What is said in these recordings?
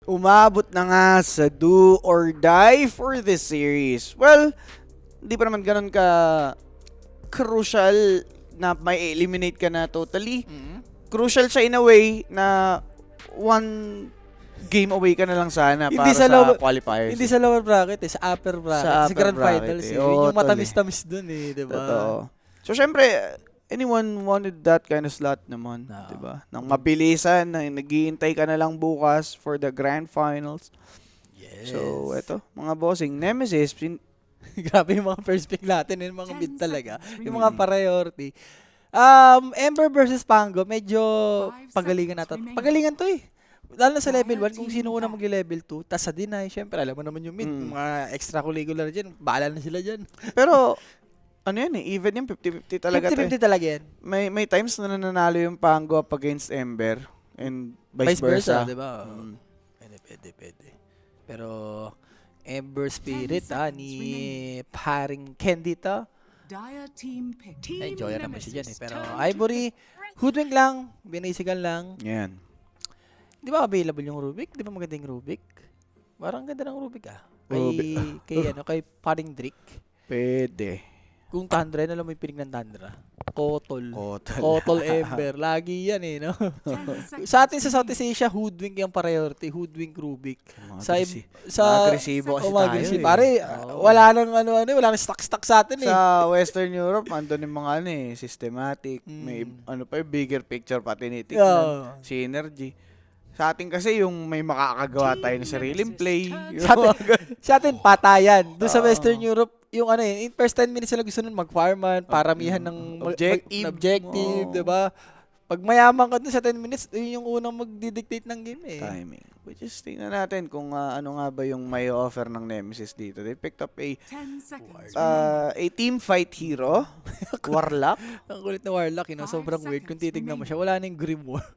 Umabot na nga sa do or die for this series. Well, hindi pa naman ganun ka crucial na may eliminate ka na totally. Crucial siya in a way na one game away ka na lang sana Hindi para sa sa lower- qualifiers. Hindi sa lower bracket sa upper bracket. Sa Sa, upper grand bracket, finals. eh. Yun Oo, yung matamis-tamis dun diba? Totoo. So, syempre, anyone wanted that kind of slot naman, No. diba? Nang mabilisan, na naghihintay ka na lang bukas for the grand finals. Yes. So, eto, mga bossing, Nemesis, Grabe yung mga first pick natin, yung mga 10 mid talaga. seconds Yung mga remaining. priority. Ember versus Pango, medyo 5 pagalingan seconds natin. remaining. Pagalingan to eh. Lalo na sa level Fire 1, kung team sino una back. mag-level 2, tas sa deny, syempre, alam mo naman yung mid, Mm. mga extracurricular dyan, bahala na sila dyan. pero, ano yan eh, even yung 50-50 talaga to eh. 50-50 talaga yan. May times na nananalo yung Pango up against Ember and vice versa. di ba? Mm. Pwede. Pero, Ember Spirit, 10 seconds ni remaining. paring Candy to. Dire team pick. Team Enjoy naman siya dyan eh. Nemesis, Pero, turn to Ivory, pick. hoodwink lang, binisigan lang. Yan. Di ba available yung Rubik? Di ba maganda yung Rubik? Parang ganda ng Rubik ah. Kay paring Drake. Pwede. Kung Tundra, alam mo yung piling ng Tundra? Kotol. Kotol. Kotol Ember. Lagi yan eh, no? 10 Sa atin sa seconds Southeast Asia, hoodwink yung priority. Hoodwink Rubik. Sa Agresibo kasi tayo agresibo. eh. Pare, Oo. wala nang wala nang stock sa atin eh. Sa Western Europe, andun yung mga systematic, Mm. may bigger picture pa tinitignan, Yeah. synergy. Sa atin kasi yung may makakagawa tayo ng sariling play. Sa atin, sa atin, patayan. Doon sa Oo. Western Europe, yung in first 10 minutes sila gusto nun mag-farman, paramihan ng objective, Oo. di ba? Pag mayaman ka dun sa 10 minutes, yun yung unang magdidictate ng game eh. Timing. Which is, tingnan natin kung ano nga ba yung may offer ng Nemesis dito. They picked up 10 seconds a team fight hero, Warlock. Ang kulit na Warlock, sobrang 5 weird. Kung seconds titignan mo remaining. siya, wala na yung Grim War.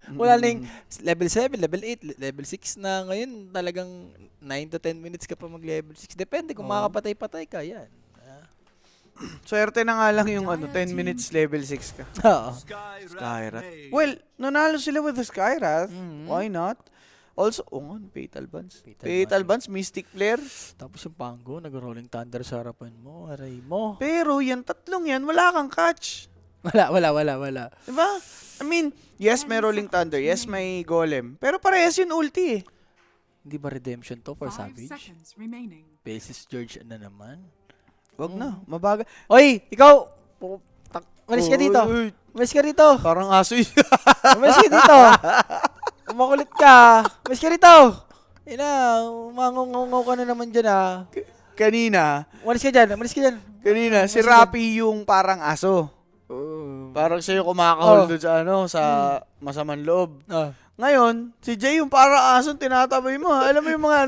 Wala na yung level 7, level 8, level 6 na ngayon. Talagang 9 to 10 minutes ka pa mag-level 6. Depende kung Oo. makakapatay-patay ka, yan. Swerte na nga lang yung 10 minutes level 6 ka. Oo. Skyrat. Well, nanalo sila with the Skyrat. Mhm. Why not? Also, Fatal Buns. Fatal Fatal Buns, Mystic Flare. Tapos yung Pango, nag-rolling thunder sa harapan mo, aray mo. Pero yan, tatlong yan, wala kang catch. Wala. Diba? I mean, yes, may Rolling Thunder. Yes, may Golem. Pero parehas yun ulti eh. Hindi ba redemption to for 5 Savage? seconds remaining. Basis George na naman. Wag na, mabaga. Oy, ikaw! Umalis ka dito. Uy, Umalis ka dito. parang aso yun. Umalis ka dito. Umakulit ka. Umalis ka dito. Ina, umangungaw ka na naman dyan ah. Kanina, Umalis ka dyan. si Rapi yung parang aso. Parang siya yung kumakahol doon sa sa masamang loob. Ah. Ngayon, si Jay yung parang aso tinatabay mo. Alam mo yung mga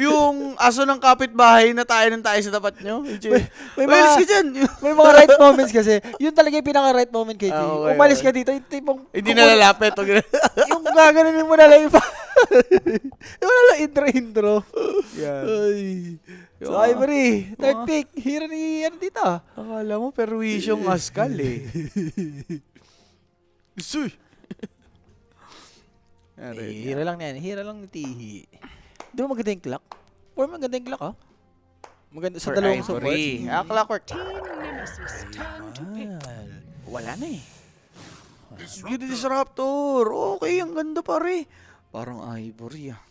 yung aso ng kapitbahay na tayo sa tapat nyo. Jay, may Umalis mga- ka dyan. May mga right moments kasi. Yun talaga yung pinaka-right moment kay G. Ah, okay, Umalis okay. ka dito. Yung tipong... Hindi nalalapit. yung gaganunin mo na lang yung... yung wala lang intro. Yan. Ay. So, Yung mga- Ivory, third mga- pick. Hero ni dito. Akala mo perwisyong askal eh. Isuy. Hero lang na yan. Hero lang ni Tihi. Di ba maganda yung clock? Or maganda yung clock, ha? Maganda sa dalawang support. Clockwork. Team Nemesis, turn to pick. Wala na eh. Beauty Disruptor. Okay, ang ganda pare. Parang Ivory ah.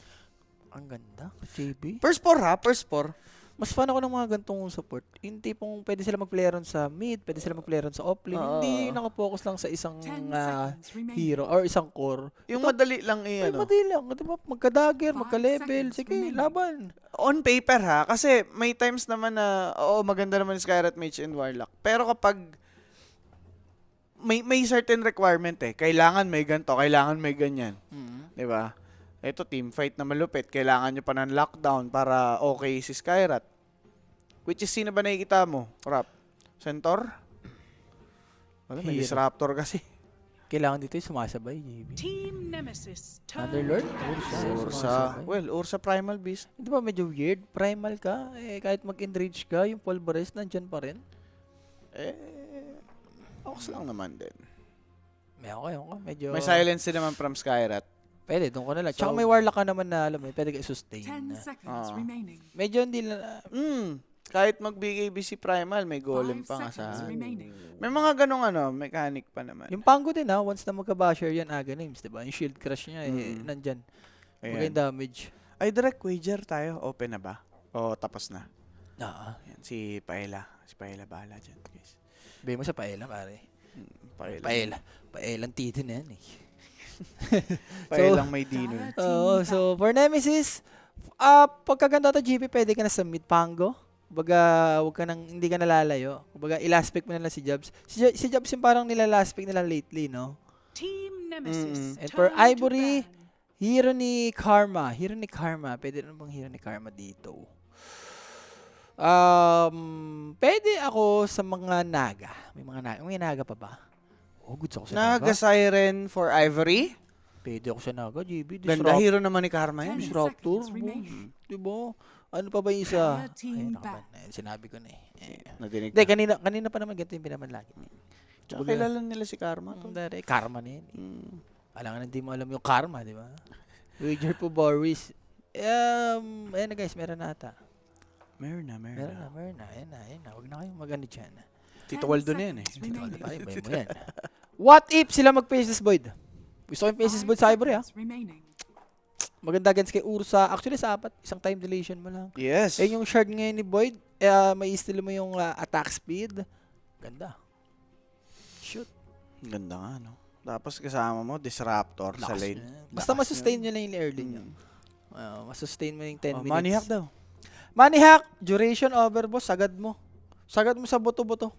Ang ganda. JB. First 4 ha, first 4. Mas fan ako ng mga gantong support. Yung tipong pwede sila mag-playeron sa mid, pwede sila mag-playeron sa offlane. Oo. Hindi nakafocus lang sa isang 10 seconds remaining. hero or isang core. Yung Ito, madali lang ay, eh, madali lang. Diba? Magka-dagger, 5 magka-level. seconds Sige, remaining. laban. On paper ha, kasi may times naman na, maganda naman yung Skyrat Mage and Warlock. Pero kapag may certain requirement eh. Kailangan may ganito, kailangan may ganyan. Di ba? Ito, team fight na malupit. Kailangan nyo pa ng lockdown para okay si Skyrat. Which is, sino ba nakikita mo? Rap? Centaur? Wala, may Hero. Disruptor kasi. Kailangan dito yung sumasabay, JB. Team Nemesis, turn Underlord? to pick. Ursa. Ursa. Well, Ursa Primal Beast. Di ba medyo weird? Primal ka, kahit mag-enrage ka, yung Pulverized nandyan pa rin. Ox lang naman din. May ako, medyo... May silence din naman from Skyrat. Pwede, doon ko na lang. Tsaka So- may warlock ka naman na, alam mo, pwede ka sustain 10 na. seconds Ah. remaining. Medyo hindi na, Kahit mag-BKB si Primal, may golem 5 pa nga seconds sa... remaining. May mga ganong mechanic pa naman. yung Pango din once na magka-basher yan, Aga Names, diba? Yung shield crush niya, nandyan. Ayan. Maganda damage. Ay, direct wager tayo. Open na ba? O, tapos na. Ayan, si Paela. Si Paela bahala dyan, guys. Bigay mo sa Paela, pare. Paela. Paelang tito na yan eh. Paelang may dino. Dire Oo, team so for Nemesis, pagkaganda to GP, pwede ka na sa mid Pango. Kumbaga, wag ka nang, hindi ka nalalayo. Kumbaga, ilaspec mo na lang si Jobs. Si Jobs yung parang nilalaspec nila lately, no? Team Nemesis. And for turn to Ivory, ban. hero ni Karma. Hero ni Karma. Pwede rin bang hero ni Karma dito? Pwede ako sa mga Naga. May Naga pa ba? Oh, good ako sa Naga. Naga Siren for Ivory. Pwede ako sa Naga, GB. Ganda hero naman ni Karma yun. 10 Disruptor, seconds remaining. Diba? Ano pa ba yung isa? Dire team Ayun, ban. sinabi ko na eh. Nadinig Hindi, ka. kanina pa naman ganito yung pinamanlagi. Tsaka kilala nila si Karma. To. Karma na yun. Mm. Alangan hindi mo alam yung karma, di ba? Wager po Boris. Ayan na guys, meron na ata. Meron na. Meron na. Ayan na. Huwag na kayong magano dyan. Tito Waldo na yan eh. 10 seconds remaining. Ay, may mo yan. What if sila mag-Faceless Void? Gusto ko yung Faceless 5 Void sa Ivory, ha? seconds remaining. Maganda against kay Ursa. Actually, sa apat. Isang time dilation mo lang. Yes. Eh, yung shard ngayon ni Void, may steal mo yung attack speed. Ganda. Shoot. Ganda nga, no? Tapos kasama mo, Disruptor sa Lakas lane. na. Basta Lakas masustain yun. nyo lang yung early nyo. Masustain mo yung 10 minutes. Money hack daw. Money hack, duration overboss, sagad mo. Sagad mo sa buto-buto.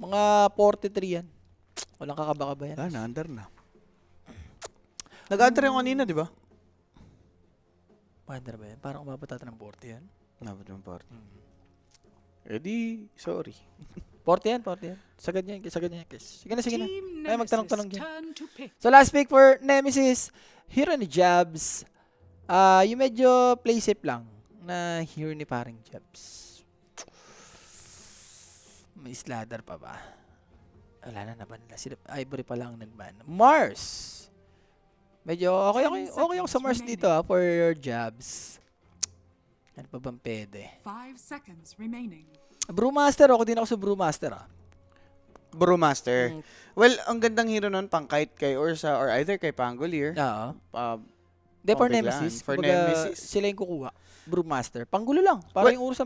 Mga 43 yan. Walang kakaba-kaba yan. Wala na, under na. Nag-under yung kanina, di ba? Pander ba yan? Parang umabot ata ng 40 yan. Nabot yung part. Eh di, sorry. 40 yan, 40 yan. Sagad niya. Sige na. Team Ay, Nemesis. magtanong-tanong dyan. Turn to pick. So last pick for Nemesis, hero ni Jabs. Yung medyo play safe lang na hero ni paring Jabs. May sladder pa ba? Wala na naban nila. Sila, Ivory pa lang nagban. Mars! Medyo okay ako sa Mars dito for Jabs. Ano pa bang pwede? 5 seconds remaining. Brewmaster, ako din ako sa Brewmaster Brewmaster. Well, ang gandang hero nun, pang kahit kay Ursa or either kay Pangolier. Oo. Hindi, for Pambiglaan. Nemesis. For Kumbaga, Nemesis. sila yung kukuha. Brewmaster. Panggulo lang. Para yung Ursa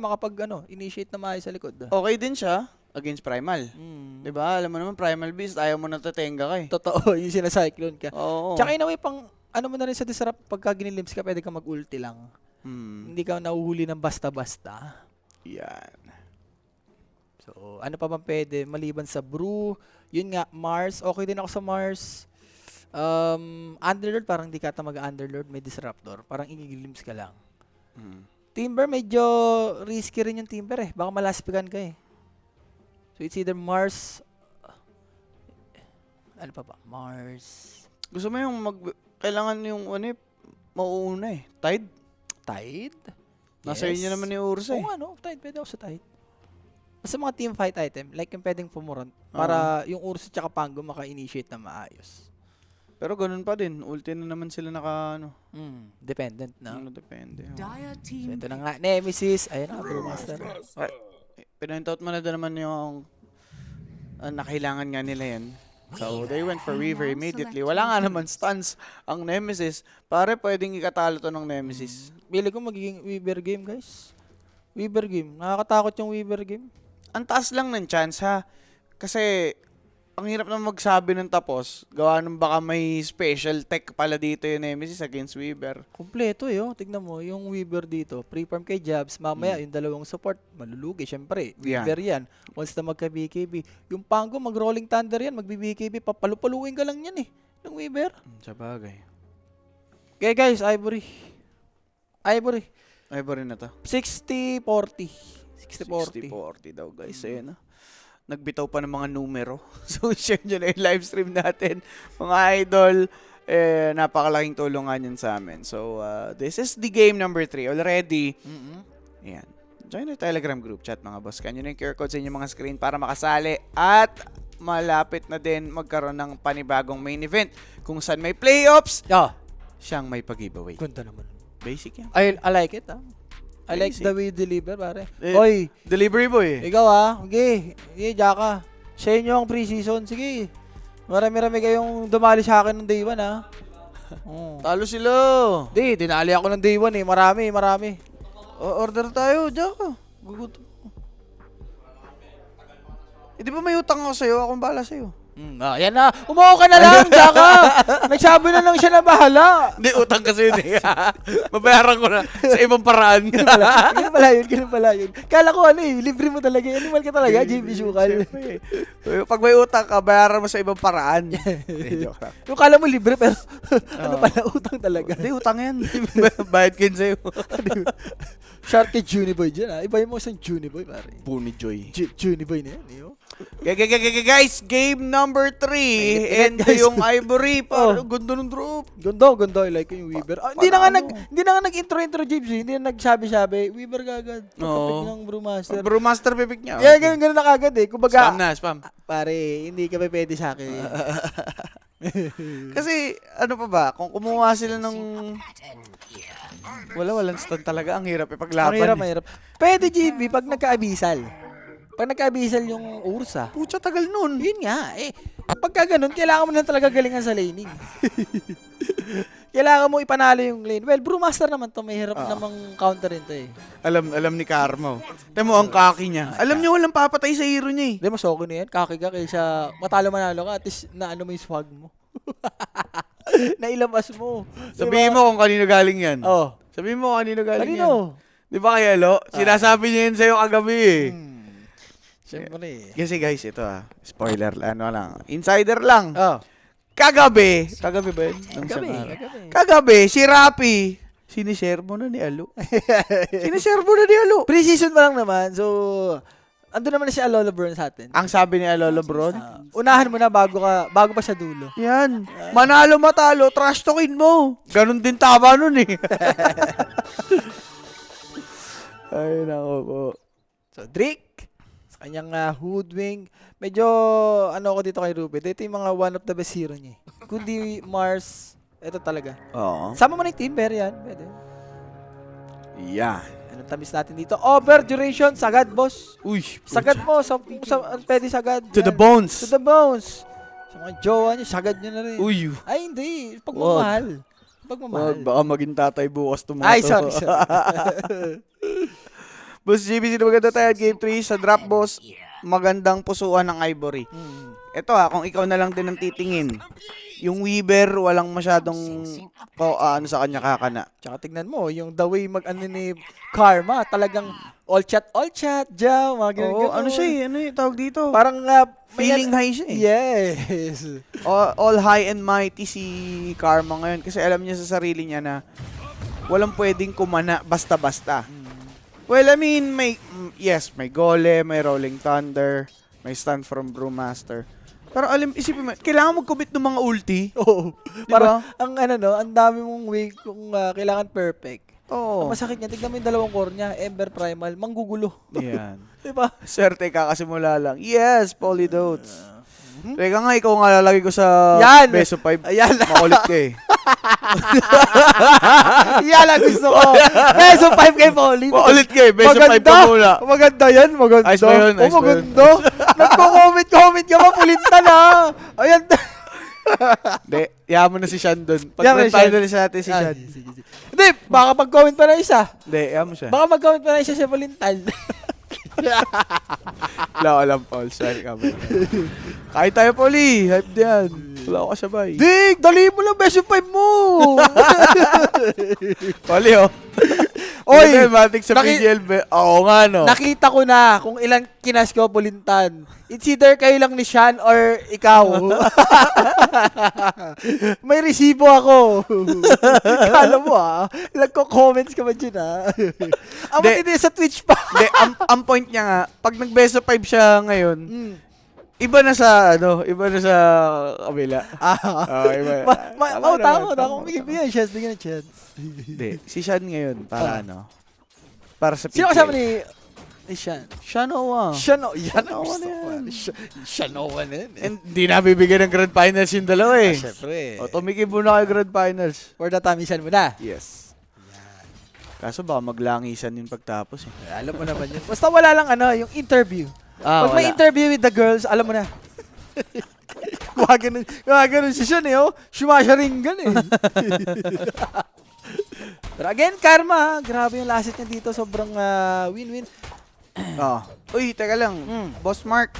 initiate na maayos sa likod. Okay din siya against Primal. Mm. Di ba? Alam mo naman, Primal Beast, ayaw mo natatenga ka eh. Totoo, yung sinacyclone ka. Oo. Tsaka in a way, ano mo na rin sa disrupt, pagka ginilims ka, pwede ka mag-ulti lang. Hindi ka nahuhuli ng basta-basta. Yan. So, ano pa bang pwede? Maliban sa Brew, yun nga, Mars. Okay din ako sa Mars. Underlord, parang di ka ata mag-Underlord, may Disruptor. Parang igilims ka lang. Timber, medyo risky rin yung Timber eh. Baka malaspigan ka eh. So, it's either Mars. Ano pa ba? Mars. Gusto mo yung kailangan yung mauuna eh. Tide? Tide? Nasa inyo naman ni Ursa eh. Oo, ano, Tide. Pwede ako sa Tide. Basta mga team fight item, like yung pwedeng pumuron, para yung Ursa tsaka Pango maka-initiate na maayos. Pero ganun pa din. Ulti na naman sila Dependent na. Depende. Dire So, team ito na nga, Nemesis. Ayun na, Brewmaster. Pinaintout mo na doon naman yung nakailangan nga nila yan. So, they went for Weaver immediately. Wala nga naman stuns ang Nemesis. Pare, pwedeng ikatalo to ng Nemesis. Bili ko magiging Weaver game, guys. Weaver game. Nakakatakot yung Weaver game. Ang taas lang ng chance, ha? Kasi, ang hirap na magsabi ng tapos. Gawa nung baka may special tech pala dito yung Nemesis against Weaver. Kompleto eh, oh. Tignan mo, yung Weaver dito, pre-farm kay Jabs, mamaya yung dalawang support, malulugi, syempre. Weaver yan. Once na magka-BKB. Yung Pango, mag-Rolling Thunder yan, magbi-BKB, papalupaluin ka lang yan eh, ng Weaver. Sa bagay. Okay guys, Ivory. Ay, ba rin na to? 60-40. 60-40 daw, guys. Ayun, nagbitaw pa ng mga numero. So, share nyo na yung live stream natin. Mga idol, napakalaking tulungan yan sa amin. So, this is the game number 3 already. Ayan. Join the Telegram group chat, mga boss. Kanyo na yung QR code sa inyong mga screen para makasali. At malapit na din magkaroon ng panibagong main event kung saan may playoffs. siyang may pag-giveaway. Ganda naman. Basic yan. I like it, ah. I like Basic. the way you deliver, pare. Eh, Oy, Delivery boy. ikaw okay. Sige, Jaka. Sa inyo ang pre-season. Sige. Marami-rami kayong dumali sa akin ng day 1, ah. Oh. Talo sila. Di, dinali ako ng day 1 eh. Marami. Order tayo, Jaka. Gugutom. Di ba may utang ako sa'yo? Akong bahala sa'yo. Yan na. Umuha ka na lang, Jaka. Nagsabi na lang siya na bahala. Hindi, utang kasi yun eh. Mabayaran ko na sa ibang paraan. Ganun pala yun. Kala ko libre mo talaga. Animal ka talaga, JB Shukal. Pag may utang ka, bayaran mo sa ibang paraan. Joke lang. Yung kala mo libre pero ano pala, utang talaga. Hindi, utang yan. Bayad ko yun sa'yo. Shout kay Juniboy dyan, ah. Ibahin mo isang Juniboy, pare. Puni Joy. Juniboy na yan, yo. Guys, game number 3. And guys. yung Ivory, parang Oh. ganda ng drop. Ganda. I like yung Weaver. Hindi na nga nag-intro, James. Hindi na nagsabi-sabi. Weaver kagad. Pagkapit ng Brewmaster. Brewmaster pipick niya. Yeah, ganun na kagad eh. Kumbaga, Spam. pare, hindi ka pa pwede sa akin. Kasi, ano pa ba, kung kumuha sila ng... Walang stun talaga. Ang hirap ipaglaban. Mahirap. Pwede, JB, pag nagka-abisal. Pag nagka-abisal yung Ursa. Pucha, tagal nun. Yun nga, pagka ganun, kailangan mo na talaga galingan sa laning. Kailangan mo ipanalo yung lane. Well, Brewmaster naman to, may hirap namang counterin to eh. Alam ni Karmo. Tignan mo ang kaki niya. Alam niyo walang papatay sa hero niya eh. Hindi mo soko na yan, kakiga kaysa matalo manalo ka, at least na ano mo yung swag mo. Nailabas mo. Sabihin mo kung kanino galing yan. Oh. Sabihin mo kung kanino galing yan. Kanino? Di ba kaya, Lo? Sinasabi niya yun sa'yo kagabi eh. Siyempre. Kasi guys, ito spoiler, ano lang. Insider lang. Oh. Kagabi ba yun? Kagabi, si Rapi, sinishare mo na ni Alo. Pre-season pa lang naman, so ando naman na si Alola Burn sa atin. Ang sabi ni Alola Bron, Unahan mo na bago pa sa dulo. yan, manalo matalo, trash talkin mo. Ganon din tama nun eh. Ay, nako po. So Drake, sa kanyang Hoodwing, medyo ano ako dito kay Ruby. Ito yung mga one of the best hero niya. Kundi Mars, ito talaga. Oo. Sama mo na yung Timber yan, pwede. Yan. Anong tamis natin dito? Over duration, sagad boss. Uy, Sagad mo, pwede sagad. to the Yan. bones. To the bones. Sa mga jowa niya, sagad niya na rin. Uy. Ay, hindi. Pagmamahal. Pagmamahal. Baka maging tatay bukas tumato. Ay, sorry. Boss JB, sino maganda tayo? Game 3 sa drop boss. Magandang pusuan ng Ivory. Ito kung ikaw na lang din ang titingin. Yung Weaver, walang masyadong ano sa kanya kakana. Tsaka tignan mo, yung the way mag-ano ni Karma, talagang all chat, Jaw, mga ganun. Ano siya eh? Ano yung tawag dito? Parang Feeling high siya eh. Yes. All high and mighty si Karma ngayon. Kasi alam niya sa sarili niya na walang pwedeng kumana basta-basta. Well, I mean, may Golem, may Rolling Thunder, may Stun from Brewmaster. Pero isipin mo, kailangan mag-commit ng mga ulti. Oo. Diba? Parang, ang dami mong way kung kailangan perfect. Oo. Ang masakit niya, tignan mo yung dalawang core niya, Ember Primal, manggugulo. Yan. Diba? Swerte kakasimula lang. Yes, Polydotes. Teka nga, ikaw nga lalagay ko sa Yan! Beso 5. Ayan. Makulit ka eh. Yan ang gusto ko. Beso 5 kay Polly. Makulit ka eh. Beso 5 pa muna. Maganda yan, maganda. Ayos ba yun? Ayos ba yun? Maganda. Nagko-comment ka pa, pulintan na. Ayan. Hindi, yaman mo na si Sean doon. Yaman Pag si Sean. final sa atin si Ah, Sean. sige. Hindi, baka mag-comment pa na isa. Hindi, yaman mo siya. Baka mag-comment pa na isa sa Valental. Wala ko alam, Paul. Sorry ka ba? Kahit tayo, Pauli. Hype diyan. Wala ko kasabay. Dig, dali mo lang beso 5 mo. Pauli, oh. Oy, Matic sa PGL. Oo nga, no? nakita ko na kung ilang kinas ko pulintan. It's either kayo lang ni Sean or ikaw. May resibo ako. Kala mo nagko-comments ka ba dyan Ang matindi sa Twitch pa. Hindi, ang point niya nga, pag nag-beso 5 siya ngayon, iba na sa kabila. Iba. Tama. Bigyan chance. Hindi, si Sean ngayon, para para sa PGL. Sino kasama ni Shan. Shanoa. Shano. Yan ang Shanoa gusto na ko. yan. Shanoa na yan. And di na bibigyan ng Grand Finals yung dalawa eh. Siyempre. O, tumikim muna kayo Grand Finals. For the tamishan mo na. Yes. Kaso baka maglangisan yung pagtapos eh. Alam mo naman yun. Basta wala lang yung interview. Pag may interview with the girls, alam mo na. Gumaganon si Sean eh, oh. Shumasharingan eh. Pero again, Karma, grabe yung last hit niya dito. Sobrang win-win. Uy, teka lang. Mm. Boss Mark.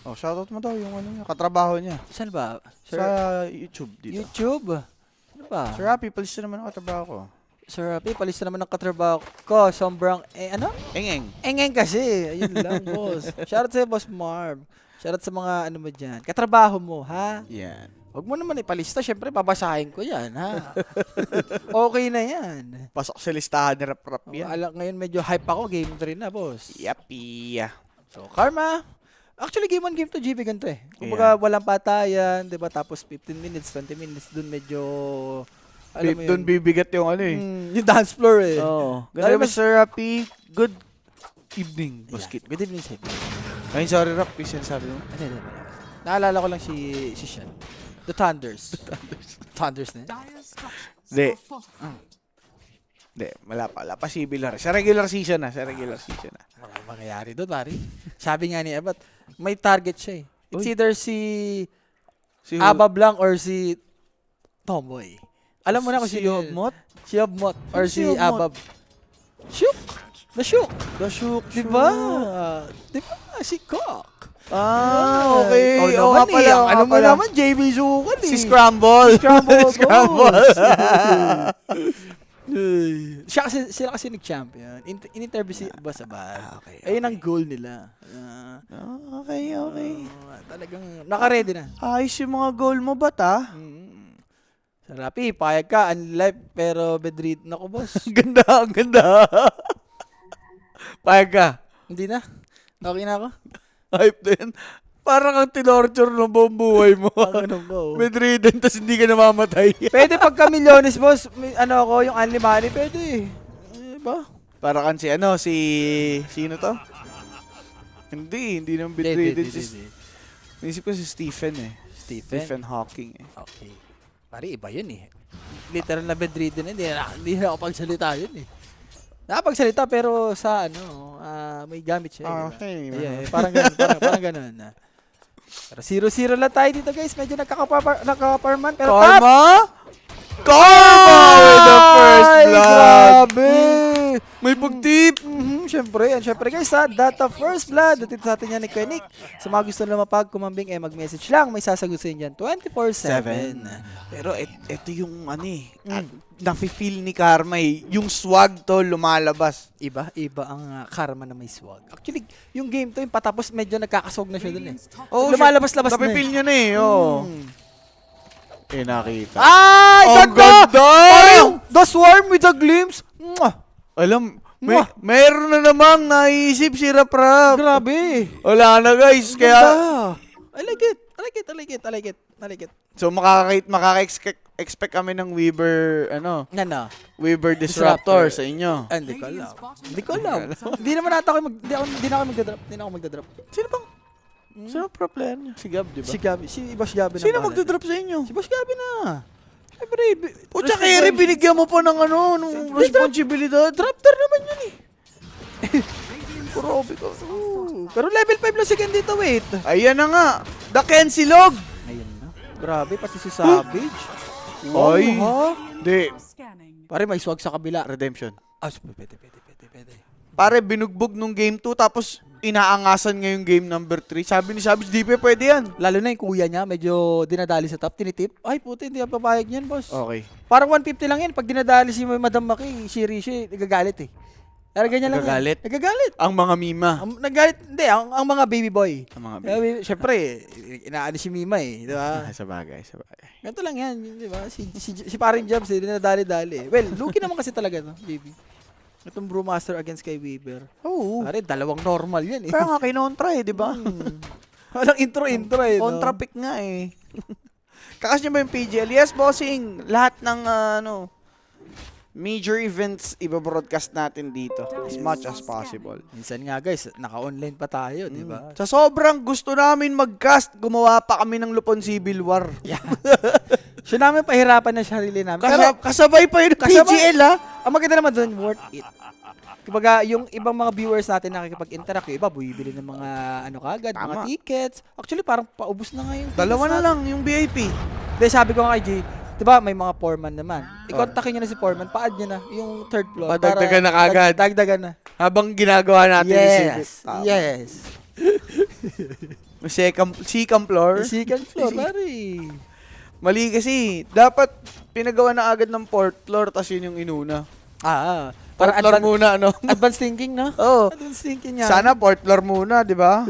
Oh, shoutout mo daw yung katrabaho niya. Saan ba? Sa YouTube dito. YouTube? Ano ba? Sir Happy, palista naman ang katrabaho ko. Sir Rapi, palista naman ng katrabaho ko. Sobrang, Engeng. Engeng kasi. Ayun lang, boss. Shoutout sa'yo, Boss Marv. Shoutout sa mga ano mo dyan. Katrabaho mo, ha? Yan. Huwag mo naman ipalista. Siyempre, babasahin ko yan, ha? Okay na yan. Pasok sa listahan ni Rap yan. Ngayon medyo hype ako. Game 3 na, boss. Yappy. So, Karma. Actually, game 1, game 2, GB ganito eh. Kumbaga, walang patayan, di ba? Tapos 15 minutes, 20 minutes, dun medyo... Alam mo yun. Doon bibigat yung ano eh. Yung dance floor eh. Oo. Lalo Ganun ba, Sir Happy? Good evening, Boss Kit. Good evening, sir. Ay, sorry, Rap. Yung sinasabi mo. Ano. Naalala ko lang si Sean. The Thunders. Thunders na yun. Dire structures Hindi. are fortified. Hindi, wala pa civil na. Sa regular season na. Mga mangyayari doon, pare. Sabi nga ni Abat, may target siya eh. It's either si Abab lang or si Tomboy. Alam mo na kung si sino. Yobmot? Si Yobmot or Si si Yobmot? Abab. Shook! The Shook! The Shook. Diba? Diba? Si Cock. Okay. Oh, Oo naman nga pala, eh. oo nga Alam mo pala. naman, JB Zukan eh. Si Scramble. Scramble. Scramble. Sila kasi nag-champion. In-interview si Boss Abad. Okay. Ayun ang goal nila. Okay. Talagang naka-ready na. Ayos yung mga goal mo, bata? Sarapi, payag ka, unlive, pero bedridden ako, boss. Ang ganda. Payag ka. Hindi na. Okay na ako. Hype din. Parang kang tinorture ng buong buhay mo. Ganun ba, oh. Bedridden, tas hindi ka namamatay. Pwede pagka milyones, boss, ako, yung unli money, pwede. Ba? Para kan sino to? Hindi naman bedridden. Naisip ko si Stephen eh. Stephen Hawking eh. Okay. Pare, iba yun eh. Literal na bedridden, hindi na ako pagsalita yun eh. Nakapagsalita pero sa may gamit siya. Okay. Yeah, parang ganun. Pero 0-0 lang tayo dito, guys. Medyo nagkakaparman. Pero Karma with the first blood! Grabe! May pagtip! Siyempre guys, data first blood. Dito sa atin yan ni Kuya Nick. Sa mga gusto na kumambing, mag-message lang. May sasagot sa inyo dyan. 24/7. Pero ito yung nafe-feel ni Karma eh. Yung swag to lumalabas. Iba ang Karma na may swag. Actually, yung game to, yung patapos, medyo nagkakaswag na siya dun eh. Oh, lumalabas-labas na nafe-feel niya na eh. Oh. Nakita. Ay, Ang ganda! Parang the swarm with a glimpse. Mwah! Alam, meron na namang naisip si Rap. Grabe. Wala na guys, kaya... I like it. So makaka-expect kami ng Weaver, Weaver Disruptor sa inyo. Hindi ko alam. Hindi naman ata ako hindi na ako magdadrop. Sino pro player niyo? Si Gab, di ba? Si Boss Gabi na. Sino magdadrop sa inyo? Si Boss Gabi na. Siyempre. Pucha, Kerry, binigyan mo pa ng nung responsibilidad. Drafter naman yun eh. Grabe ka. Pero level 5 lang si Ken dito, wait. Ayan na nga. The Kensilog. Ayun na. Grabe, pati si Savage. Ay. Ha? Di. Scanning. Pare, may swag sa kabila. Redemption. Pwede. Pare, binugbog nung game 2 tapos inaangasan ngayong game number 3. Sabi ni Savage, di pa pwede yan. Lalo na yung kuya niya, medyo dinadali sa top, tinitip. Ay, puti, hindi ako papayag niyan, boss. Okay. Parang 150 lang yan. Pag dinadali si Madam Maki, si Rishi, nagagalit eh. Pero ganyan lang Nagagalit? yan. Nagagalit? Ang mga mima. Nagagalit, hindi, ang mga baby boy. Ang mga Siyempre, inaano si Mima eh, di ba? Sa bagay. Ganito lang yan, di ba? Si Paring Jobs eh, dinadali-dali. Well, lucky naman kasi talaga, no, baby. Itong Brewmaster against kay Weaver. Oo. Pare, dalawang normal yan eh. Kaya nga kinontra eh, di ba? Walang intro eh, no? Kontra pick nga eh. Kakas niya ba yung PGL? Yes, bossing. Lahat ng major events ibabroadcast natin dito as much as possible. Minsan nga guys, naka-online pa tayo, di ba? Sa sobrang gusto namin mag-cast, gumawa pa kami ng Lupon Civil War. Siya namin pahirapan na sarili namin. Kasabay pa yun PGL ha. Ang maganda naman doon, worth it. Kumbaga, yung ibang mga viewers natin nakikipag-interact, yung iba bumibili ng mga ano kagad, mga Tama. tickets. Actually, parang paubos na nga yung Dalawa tickets na lang yung VIP. Then sabi ko nga kay Jay, di ba may mga foreman naman. I-contact nyo na si foreman, pa-add nyo na yung third floor. Padagdagan na kagad. Dagdagan na. Habang ginagawa natin yung Yes. Tama. Yes. Second floor. Second floor, pare. Mali kasi. Dapat pinagawa na agad ng fourth floor tas yun yung inuna. Para Fourth floor muna, ano? advanced thinking, no? Oo. Advanced thinking niya. Sana fourth floor muna, di ba?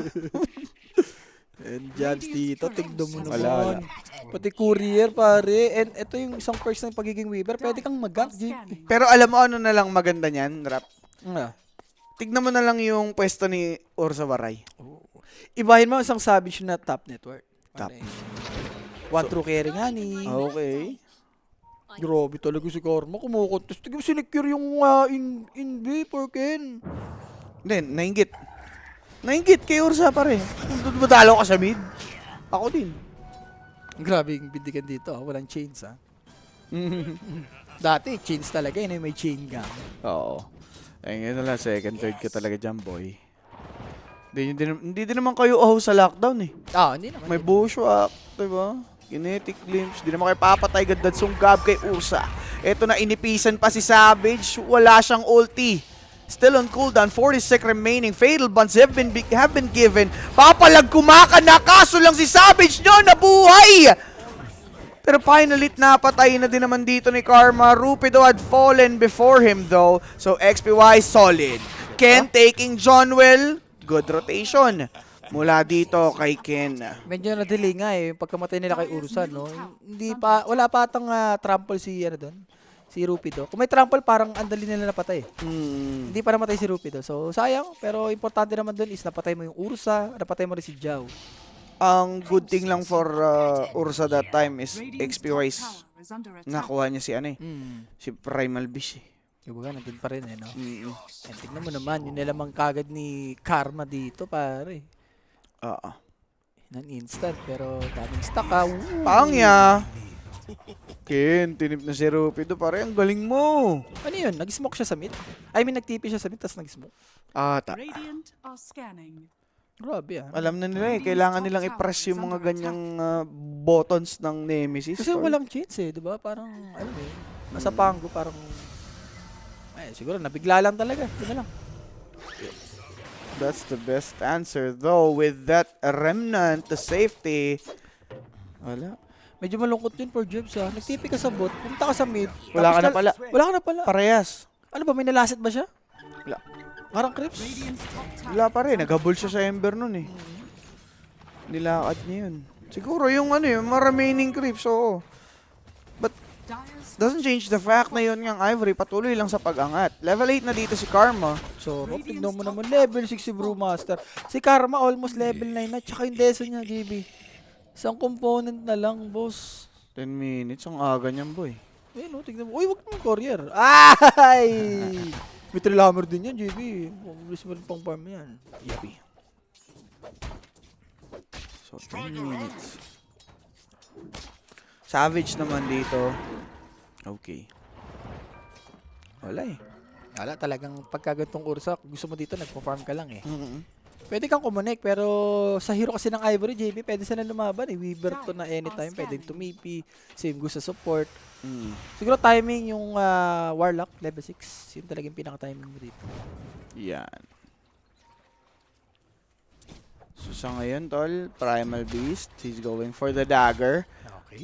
And jobs dito, tigdo mo naman. Wala. Pati courier, pare. And ito yung isang perks ng pagiging weaver. Pwede kang mag-gank, Jay. Pero alam mo ano na lang maganda niyan, Rap? Ah. Tignan mo na lang yung pwesto ni Ursa Waray. Ibahin mo isang savage na top network. Top. Pare. One true carry nga ni. Okay. Grabe talaga si Karma. Kumukontes. Tignan mo sinecure yung in-B for Ken. Hindi, nainggit. Nainggit kay Ursa pare. Kung madalaw ka sa mid. Ako din. Grabe yung bindigan dito. Walang chains, ha? Dati, chains talaga. Yun yung may chain gang. Oo. Ay, ngayon na lang, second, third ka talaga dyan, boy. Hindi din naman kayo sa lockdown eh. Hindi naman. May bushwhack, diba? Kinetic glimpse. Di naman kayo papatay gandad sunggab kay Ursa. Eto na, inipisan pa si Savage. Wala siyang ulti. Still on cooldown, 40 sec remaining. Fatal bonds have been given. Papalag kumaka na, kaso lang si Savage nyo nabuhay! Pero finally, napatay na din naman dito ni Karma. Rupido had fallen before him though. So XPY solid. Ken taking Johnwell. Good rotation. Mula dito kay Ken. Medyo na-delay nga eh. Yung pagkamatay nila kay Ursa, no? Wala pa atang trample si, si Rupido. Kung may trample, parang andali nila napatay. Hindi pa namatay si Rupido. So, sayang. Pero importante naman dun is napatay mo yung Ursa, napatay mo rin si Jao. Ang good thing lang for Ursa that time is XPY's nakuha niya si si Primal Beast eh. Yung baga, nandun pa rin eh, no? And tignan mo naman, yung nilamang kagad ni Karma dito, pare. Oo. Non-instant, pero daming stock, ha? Pangya! Ken, tinip na si Rupido. Pare, ang galing mo! Ano yun? Nag-smoke siya sa mid? I mean, nag-TP siya sa mid, tapos nag-smoke. Radiant are scanning. Grabe, ah. Alam na nila eh, kailangan nilang i-press yung mga ganyang buttons ng Nemesis. Kasi walang chance eh, di ba? Parang, alam eh, nasa Pango, parang, siguro, nabigla lang talaga. Di ba lang? That's the best answer though. With that remnant to safety. Wala. Medyo malungkot yun for Jebs, ha? Nag-TP ka sa bot, punta ka sa mid. Wala ka na pala. Wala ka na pala. Parehas. Ano ba, may nalasit ba siya? Wala. Parang creeps. Wala pa rin. Naghabol siya sa Ember nun eh. Nilakad niya yun. Siguro yung yung mga remaining creeps, oo. But doesn't change the fact na yun ng Ivory patuloy lang sa pag-angat. Level 8 na dito si Karma. So, tignan mo naman, level 6 si Brewmaster. Si Karma almost level 9 na, tsaka yung Deso niya, JB. Isang component na lang, boss. 10 minutes. Ang aga niyan, boy. Ayun, tignan mo. Uy, wag mong courier. Ay! May Hammer din yan, JB. Bilis mo rin pang farm yan. Yapi. So, 10 minutes. Savage naman dito. Okay. Wala eh. Wala, talagang pagkagantong Ursa, gusto mo dito, nagpo-farm ka lang eh. Pwede kang kumonek, pero sa hero kasi ng Ivory, JB, pwede sila lumaban eh. Weaver to na anytime, pwede tumipi. Same goes sa support. Siguro timing yung Warlock, level 6. Yun talaga yung pinaka-timing mo dito. Yan. So sa ngayon, tol, Primal Beast, he's going for the dagger. Okay.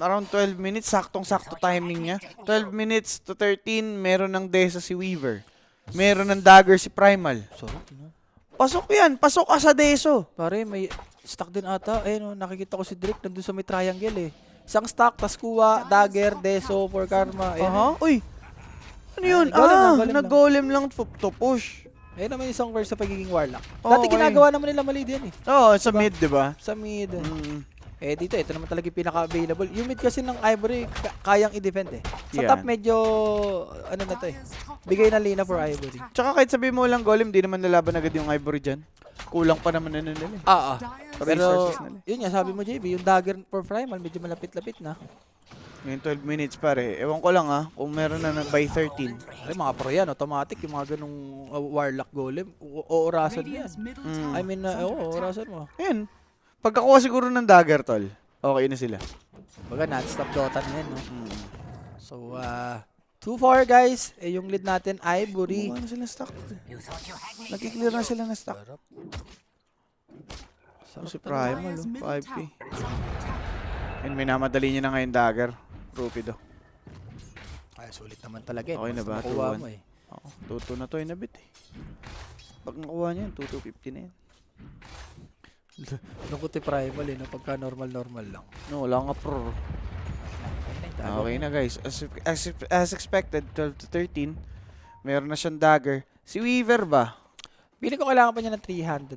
Around 12 minutes, saktong-sakto timing niya. 12 minutes to 13, meron ng Desa si Weaver. Meron ng dagger si Primal. Sarap, no? Pasok yan, pasok ka sa Deso. Pare, may stock din ata. Eh, no, nakikita ko si Drake nandun sa may triangle eh. Isang stock, tas kuha, dagger, Deso, for Karma. Uy! Ano yun? golem lang. Nag-golem lang to push. Ayun naman isang verse sa pagiging Warlock. Oh, Dati okay. ginagawa naman nila mali din eh. Oo, sa mid, di ba? Sa mid. Eh dito, ito naman talaga yung pinaka-available. Yung mid kasi ng Ivory, kayang i-defend eh. Sa Yan. top medyo, ano na to eh. Bigay na lina for Ivory. Tsaka kahit sabihin mo lang golem, di naman nalaban agad yung Ivory dyan. Kulang pa naman na nila eh. Pero, Resources nila. yun nga, sabi mo JB, yung dagger for Primal, medyo malapit-lapit na. Ngayon 12 minutes pare. Ewan ko lang kung meron na by 13. Ay, mga pro yan, automatic, yung mga ganung Warlock Golem, orasan mo yan. I mean, orasan mo. Ayan. Pagkakuha siguro ng dagger, tol. Okay na sila. Baga, non-stop Dota na yan, no? So, 2-4 guys. Eh, yung lead natin, Ivory. Ano sila stock? Nagkiklear na sila na stock. Si Primal, 5K. And minamadali niya na ngayon dagger. Rupido. Ay, sulit naman talaga eh. Okay na ba? Basta makuha 2-1. mo eh. Oo, 2-2 na to inabit eh. Pag nakuha niya, 2-2-50 na yan. Lungkot yung Primal eh, no? Pagka normal lang. No, wala nga pro. Okay na guys. As expected, 12-13. Meron na siyang dagger. Si Weaver ba? Pili ko kailangan pa niya ng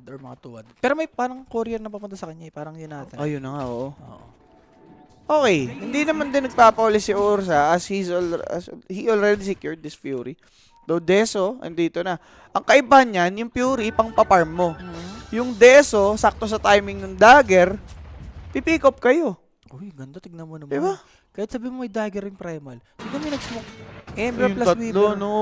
300 or mga 200. Pero may parang courier na papunta sa kanya eh. Parang yun natin. Ayun na nga, oo. Oo. Okay, hindi naman din nagpapauli si Ursa as he already secured this Fury. Though Deso, andito na. Ang kaiba niyan, yung Fury, pang paparm mo. Yung Deso, sakto sa timing ng dagger, pipick up kayo. Uy, ganda. Tignan mo naman. Diba? Kahit sabi mo may dagger ring Primal. Tignan mo yung nag-smoke. Embra plus Tatlo, Weaver. no.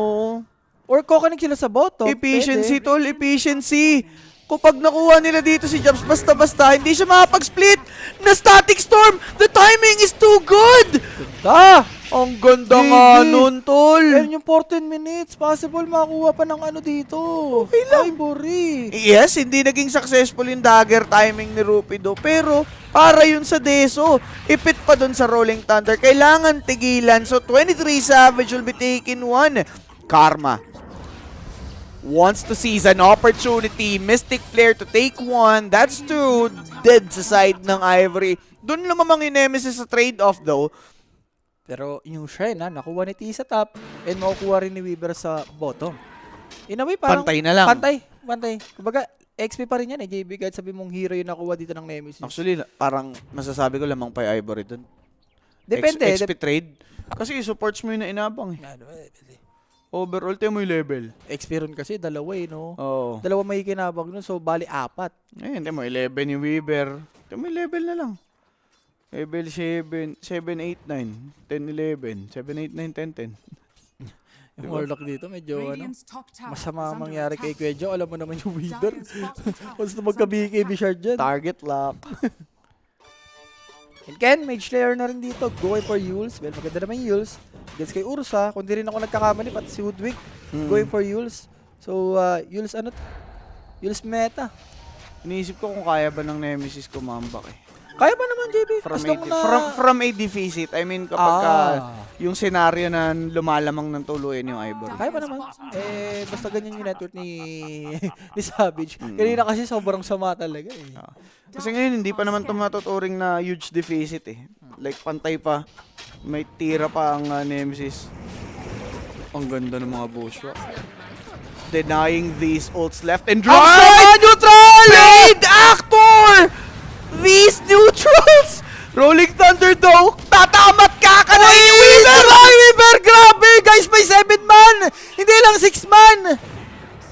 Or kokanig sila sa bottom. Efficiency, Pwede. tol. Efficiency. Kapag nakuha nila dito si Jobs basta-basta, hindi siya makapag-split na Static Storm. The timing is too good. Ganda. Ang ganda Baby. nga nun, tol. Meron yung 14 minutes. Possible makakuha pa ng ano dito. Okay lang. Ivory. Yes, hindi naging successful yung dagger timing ni Rupido. Pero, para yun sa Deso. Ipit pa dun sa Rolling Thunder. Kailangan tigilan. So, 23 Savage will be taken one. Karma wants to seize an opportunity. Mystic Flare to take one. That's two. Dead sa side ng Ivory. Doon lumamang yung Nemesis sa trade-off though. Pero yung Shrine nakuha ni T sa top and makukuha rin ni Weaver sa bottom. In a way, parang Pantay na lang. Pantay. Kumbaga, XP pa rin yan eh, JB. Kahit sabi mong hero yung nakuha dito ng Nemesis. Actually, parang masasabi ko lamang pa yung Ivory doon. Depende. XP trade. Kasi supports mo yun na inabang eh. Overall, tayo mo yung level. XP rin kasi, dalawa eh, no? Oo. Dalawa may kinabag nun, so bali 4. Ayun, tayo mo 11 yung Weaver. Tayo mo yung level na lang. Level 7, 8, 9, 10, 11, 7, 8, 9, 10, 10. Yung Warlock dito, medyo masama ang mangyari kay Kuya Joe. Alam mo naman yung Weaver. Gusto magka-BKB shard dyan. Target lock. And Ken, Mage Slayer na rin dito. Going for Yules. Well, maganda naman yung Yules. Against kay Ursa. Kung di rin ako nagkakamali, pati si Woodwick. Going for Yules. So, Yules Yules meta. Iniisip ko kung kaya ba ng Nemesis kumambak eh. Kaya ba naman, JB? From a deficit. I mean, kapag yung senaryo na lumalamang ng tuluyan yung Ivory. Kaya ba naman? Eh, basta ganyan yung network ni Savage. Kanina kasi sobrang sama talaga eh. Kasi ngayon, hindi pa naman tumatuturing na huge deficit eh. Like, pantay pa. May tira pa ang Nemesis. Ang ganda ng mga bushwa. Denying these ults left and right! Neutral! Paid actor! These neutrals! Rolling Thunder though, tatamat ka ka na yung Weaver! Weaver! Grabe! Guys, may 7-man! Hindi lang 6-man!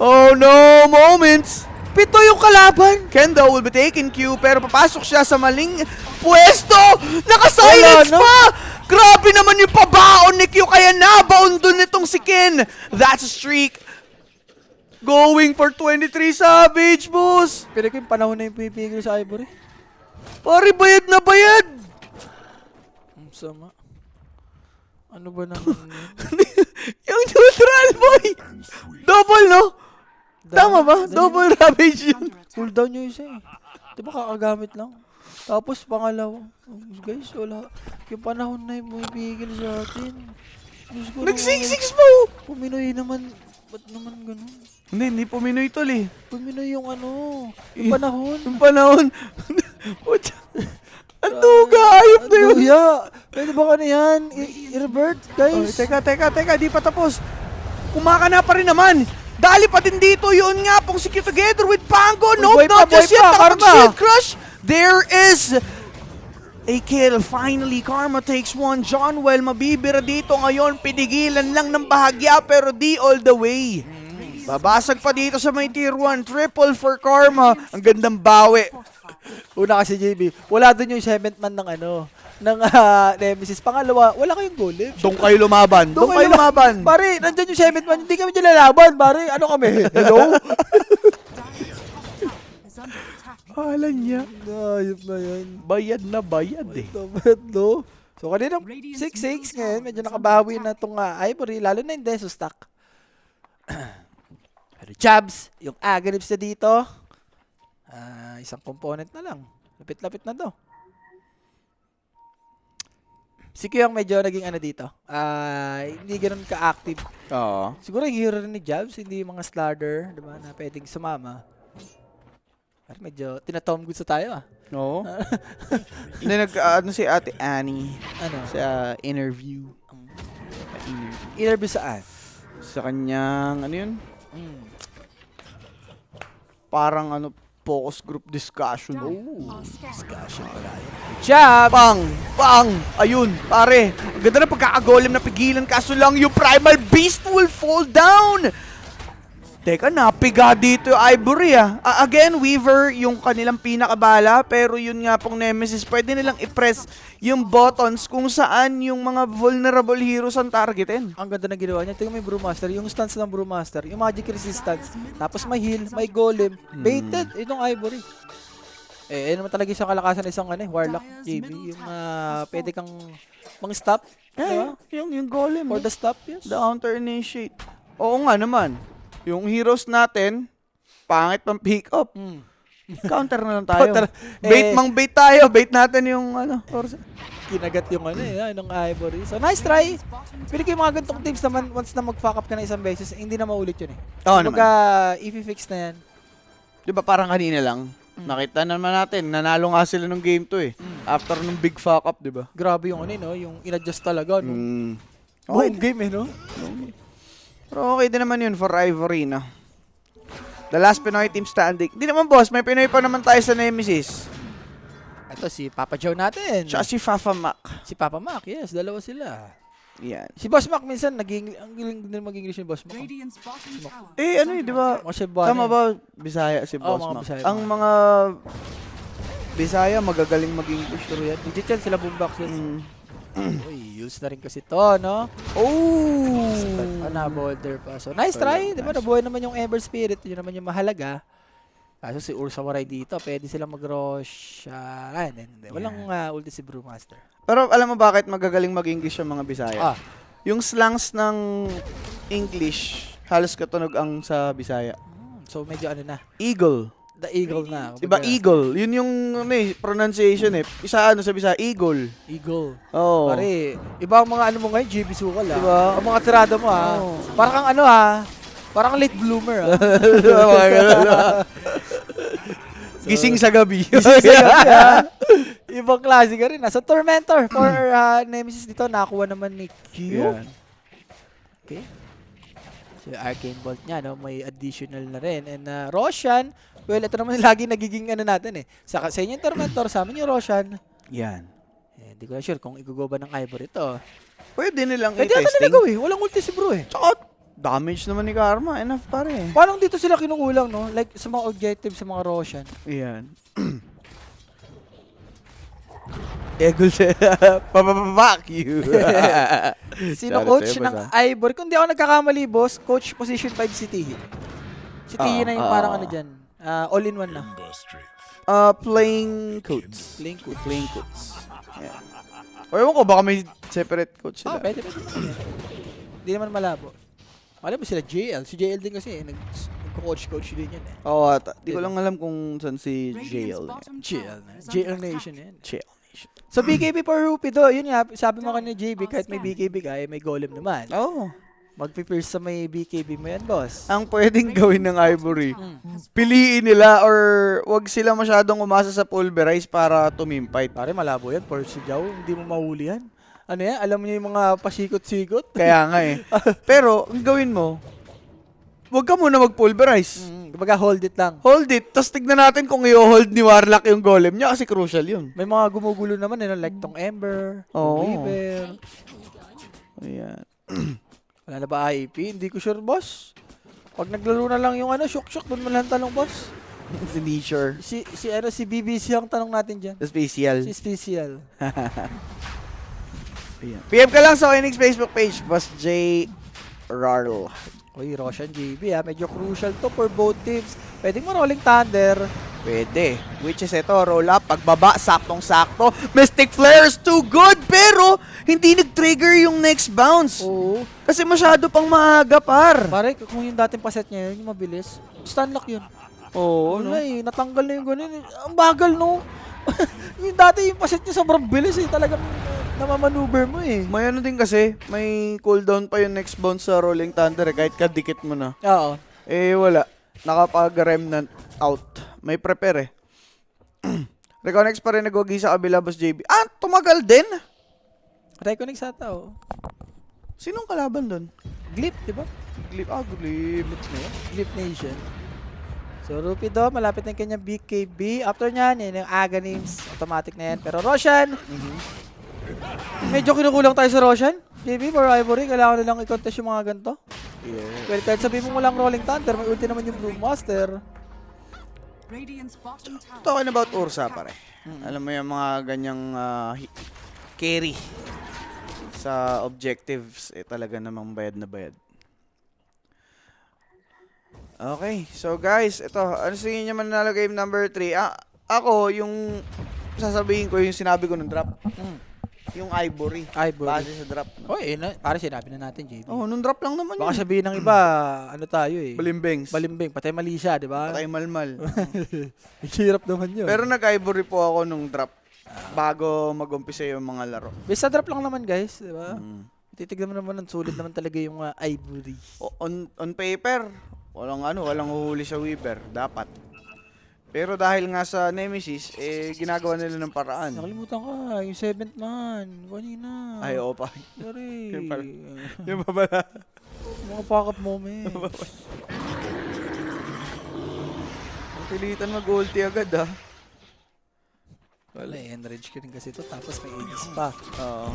Oh no, moments! 7 yung kalaban! Kendo will be taking Q pero papasok siya sa maling pwesto! Naka-silence Wala, no? pa! Grabe naman yung pabaon ni Q kaya nabaon dun itong si Ken! That's a streak! Going for 23 Savage, boss! Pero ko yung panahon na yung pipigil sa Ivory. Pare, bayad na bayad! Ang sama. Ano ba naman yun? Yung neutral, boy! Double, no? Tama ba? Double ravage yun. Cooldown nyo isa eh. Diba kakagamit lang? Tapos pangalawa. Guys, wala. Yung panahon na yung pipigil sa atin. Nag-6-6 mo! Puminoy naman. Ba't naman ganun? Hindi puminoy tol eh. Puminoy yung ano. Yung panahon. Yung panahon. Ang duga, ayop na yun. Luya! Pwede ba ka na yan? I-revert, guys. Teka, di pa tapos. Kumakana pa rin naman. Dali pa din dito, yun nga pong secure together with Pango. No, Boy not pa, just boy yet. pa, Karma. Nakapag-shield crush. There is A kill. Finally, Karma takes one. Johnwell mabibira dito ngayon. Pinigilan lang ng bahagya pero di all the way. Babasag pa dito sa may tier 1. Triple for Karma. Ang gandang bawi. Una kasi JB, wala doon yung 7th man ng ng Nemesis. Pangalawa, wala kayong golem. Doon kayo lumaban. Doon kayo lumaban. Pare, nandyan yung 7th man, hindi kami dyan lalaban. Pare, ano kami? Hello? Is under attack. Hala niya. Ayop na yan. Bayad na bayad eh. Tabad, no? So, kanina 6-6 ngayon, medyo nakabawi na itong Ivory, lalo na yung Deso stack. Pero Chabs, yung Agrips na dito, isang component na lang. Lapit-lapit na to. Si Q yung medyo naging dito. Hindi ganun ka-active. Oo. Siguro yung hero rin ni Jabs, hindi yung mga Slardar, diba, na pwedeng sumama. Pero medyo tinatom goods na tayo Oo. Hindi si Ate Annie Ano? sa interview. Interview saan? Sa kanyang, ano yun? Mm. Parang focus group discussion. Dire are scanning. Jabs! Bang! Bang! Ayun, pare. Ang ganda na pagkakagolem na pigilan kaso lang yung Primal Beast will fall down! Teka, napiga dito yung Ivory again, Weaver yung kanilang pinakabala pero yun nga pong Nemesis, pwede nilang i-press yung buttons kung saan yung mga vulnerable heroes ang targetin. Ang ganda na ginawa niya. Tingnan mo yung Brewmaster, yung stance ng Brewmaster, yung magic resistance, tapos may heal, may golem, baited, itong Ivory. Ano naman talaga isang kalakasan ng isang Warlock JB, yung pwede kang mang-stop, diba? Yung golem. For the stop, yes. The counter-initiate. Oo nga naman. Yung heroes natin, pangit pang pick up. Counter na lang tayo. Counter. Bait tayo. Bait natin yung Orsa. Kinagat yung ng Ivory. So, nice try. Pili ko yung mga gantong teams naman, once na mag-fuck up ka na isang beses, hindi na maulit yun Oo naman. i-fix na yan. Di ba parang kanina lang, nakita naman natin, nanalo nga sila nung game to eh. After nung big fuck up, di ba? Grabe yung yung in-adjust talaga, no? Okay. Buong game, no? Pero okay din naman yun for Ivory, no? The last Pinoy team standing. Di naman boss, may Pinoy pa naman tayo sa Nemesis. Ito si Papa Joe natin. Tsaka si Fafa Mac. Si Papa Mac, yes. Dalawa sila. Yan. Si Boss Mac minsan, ang giling din mag-English ni Boss Mac. Radiant's bottom tower. Di ba? Mga Cebuano. Tama ba, Bisaya si Boss mga Mac? Bisaya, Ang mga Bisaya magagaling mag-English. True yan. Legit yan, sila boombox yun. Uy, use na rin kasi to, no? Oh! Na boulder pa. So, nice try. Di ba? Nabuhay naman yung Ever Spirit. Yun naman yung mahalaga. Kaso si Ursa Waray dito, pwede silang mag-rush. Hindi. Walang ulti si Brewmaster. Pero alam mo bakit magagaling mag-English yung mga Bisaya? Yung slangs ng English, halos katunog ang sa Bisaya. So, medyo na. Eagle. The Eagle na. Diba eagle? Yun yung pronunciation eh. Isa sa Bisaya, eagle. Eagle. Oo. Pare, iba ang mga mo ngayon, GB Sukal Diba? Ang mga tirada mo Oo. Parang kang parang kang late bloomer Gising sa gabi. Ibang klase ka rin So, Tormentor for Nemesis dito, nakakuha naman ni Q. Yan. Okay. So, yung Arcane Bolt niya, no? May additional na rin. And Roshan, well, ito naman yung lagi nagiging natin eh. Sa inyo yung Tormentor, sa amin yung Roshan. Yan. Hindi ko na sure kung igugo ba ng Ivory ito. Pwede nilang Pwede natin i-testing. nila gawin. Walang ulti si bro eh. Tsaka, damage naman ni Karma. Enough pare. Parang dito sila kinukulang, no? Like sa mga objective, sa mga Roshan. Yan. Egol siya. Papapapak you. Sino Sorry, coach sa'yo, ng boss, Ivory? Kung di ako nagkakamali, boss, coach position 5 si Tihi. Si Tihi na yung parang dyan. All-in-one na. Playing coach. Playing coach. Playing coach. Yeah. O ewan ko, baka may separate coach sila. Pwede. Hindi naman malabo. Alam mo sila JL. Si JL din kasi, nagko-coach din yan eh. Oo, di ko lang alam kung saan si Radiant's JL. bottom JL tower na. is under JL attack. Nation yan. JL. So BKB for Rupi do, yun nga, sabi mo kanina JB, kahit may BKB ka, may golem naman. Oo. Mag-pierce sa may BKB mo yan, boss. Ang pwedeng gawin ng Ivory, piliin nila or wag sila masyadong umasa sa pulverize para tumimpite. Pare, malabo yan. Percy Jaw, hindi mo mahuli yan. Ano yan? Alam niyo yung mga pasikot-sikot? Kaya nga eh. Pero, ang gawin mo, wag ka muna mag-pulverize. Kumbaga, hold it lang. Hold it, tapos tignan natin kung i-hold ni Warlock yung golem niya kasi crucial yun. May mga gumugulo naman, like tong Ember, Oo. Weaver. Ayan. Wala na ba IP? Hindi ko sure, boss. Pag naglaro na lang yung shook, doon mo lang tanong, boss. Si Leisure. Si BBC ang tanong natin dyan. The special. Si Special. Ayan. PM ka lang sa Oinix Facebook page, Boss J. Rarl. Uy, Roshan JB medyo crucial to for both teams. Pwedeng mo rolling thunder. Pwede. Which is ito, roll up, pagbaba, saktong-sakto. Mystic Flares, too good, pero hindi nag-trigger yung next bounce. Oo. Kasi masyado pang maaga, par. Pare, kung yung dating paset niya yun, yung mabilis, stunlock yun. Oo, Wala natanggal na yung ganun. Ang bagal, no? Yung dati yung paset niya sobrang bilis talagang namamaneuver mo May ano din kasi, may cooldown pa yung next bounce sa Rolling Thunder kahit kadikit mo na. Oo. Wala. Nakapag-remnant out. May prepare Reconex pa rin nagwagi sa kabila, Boss JB. Tumagal din? Reconnect sa tao. Sinong kalaban doon? Glip, di ba? Glip. Glip. Glip Nation. So, Rupido, malapit na yung kanyang BKB. After nyan, yun yung Aganims. Automatic na yan. Pero Roshan, medyo kinukulang tayo sa Roshan. JB, for Ivory, kailangan nilang i-contest yung mga ganito. Yeah. Well, kahit sabihin mo walang Rolling Thunder, may ulti naman yung Brewmaster. Radiant's bottom tower Talking about Ursa, pare. Alam mo yung mga ganyang carry sa objectives, talaga namang bayad na bayad. Okay, so guys, ito, ano sa inyo mananalo game number 3? Ako, yung sasabihin ko, yung sinabi ko nung drop. Yung Ivory. Base sa drop. Para sinabi na natin, JB. Nung drop lang naman Baka yun. sabihin ng iba, tayo Balimbengs. Balimbing, patay mali siya, di ba? Patay malmal. Hirap naman yun. Pero nag-Ivory po ako nung drop. Bago mag-umpisa yung mga laro. Basta drop lang naman, guys, di ba? Titignan mo naman, ang sulit naman talaga yung Ivory. On paper, walang uhuli sa Weaver. Dapat. Pero dahil nga sa Nemesis, ginagawa nila ng paraan. Nakalimutan ka, yung 7th man, kanina. Ay, oo pa. Sorry. Yun pala. Yung ba pala? Mga pack-up moment. Ang pilitan mag-ulti agad, ha? Wala, enrage ko rin kasi ito, tapos may Aegis pa. Oo.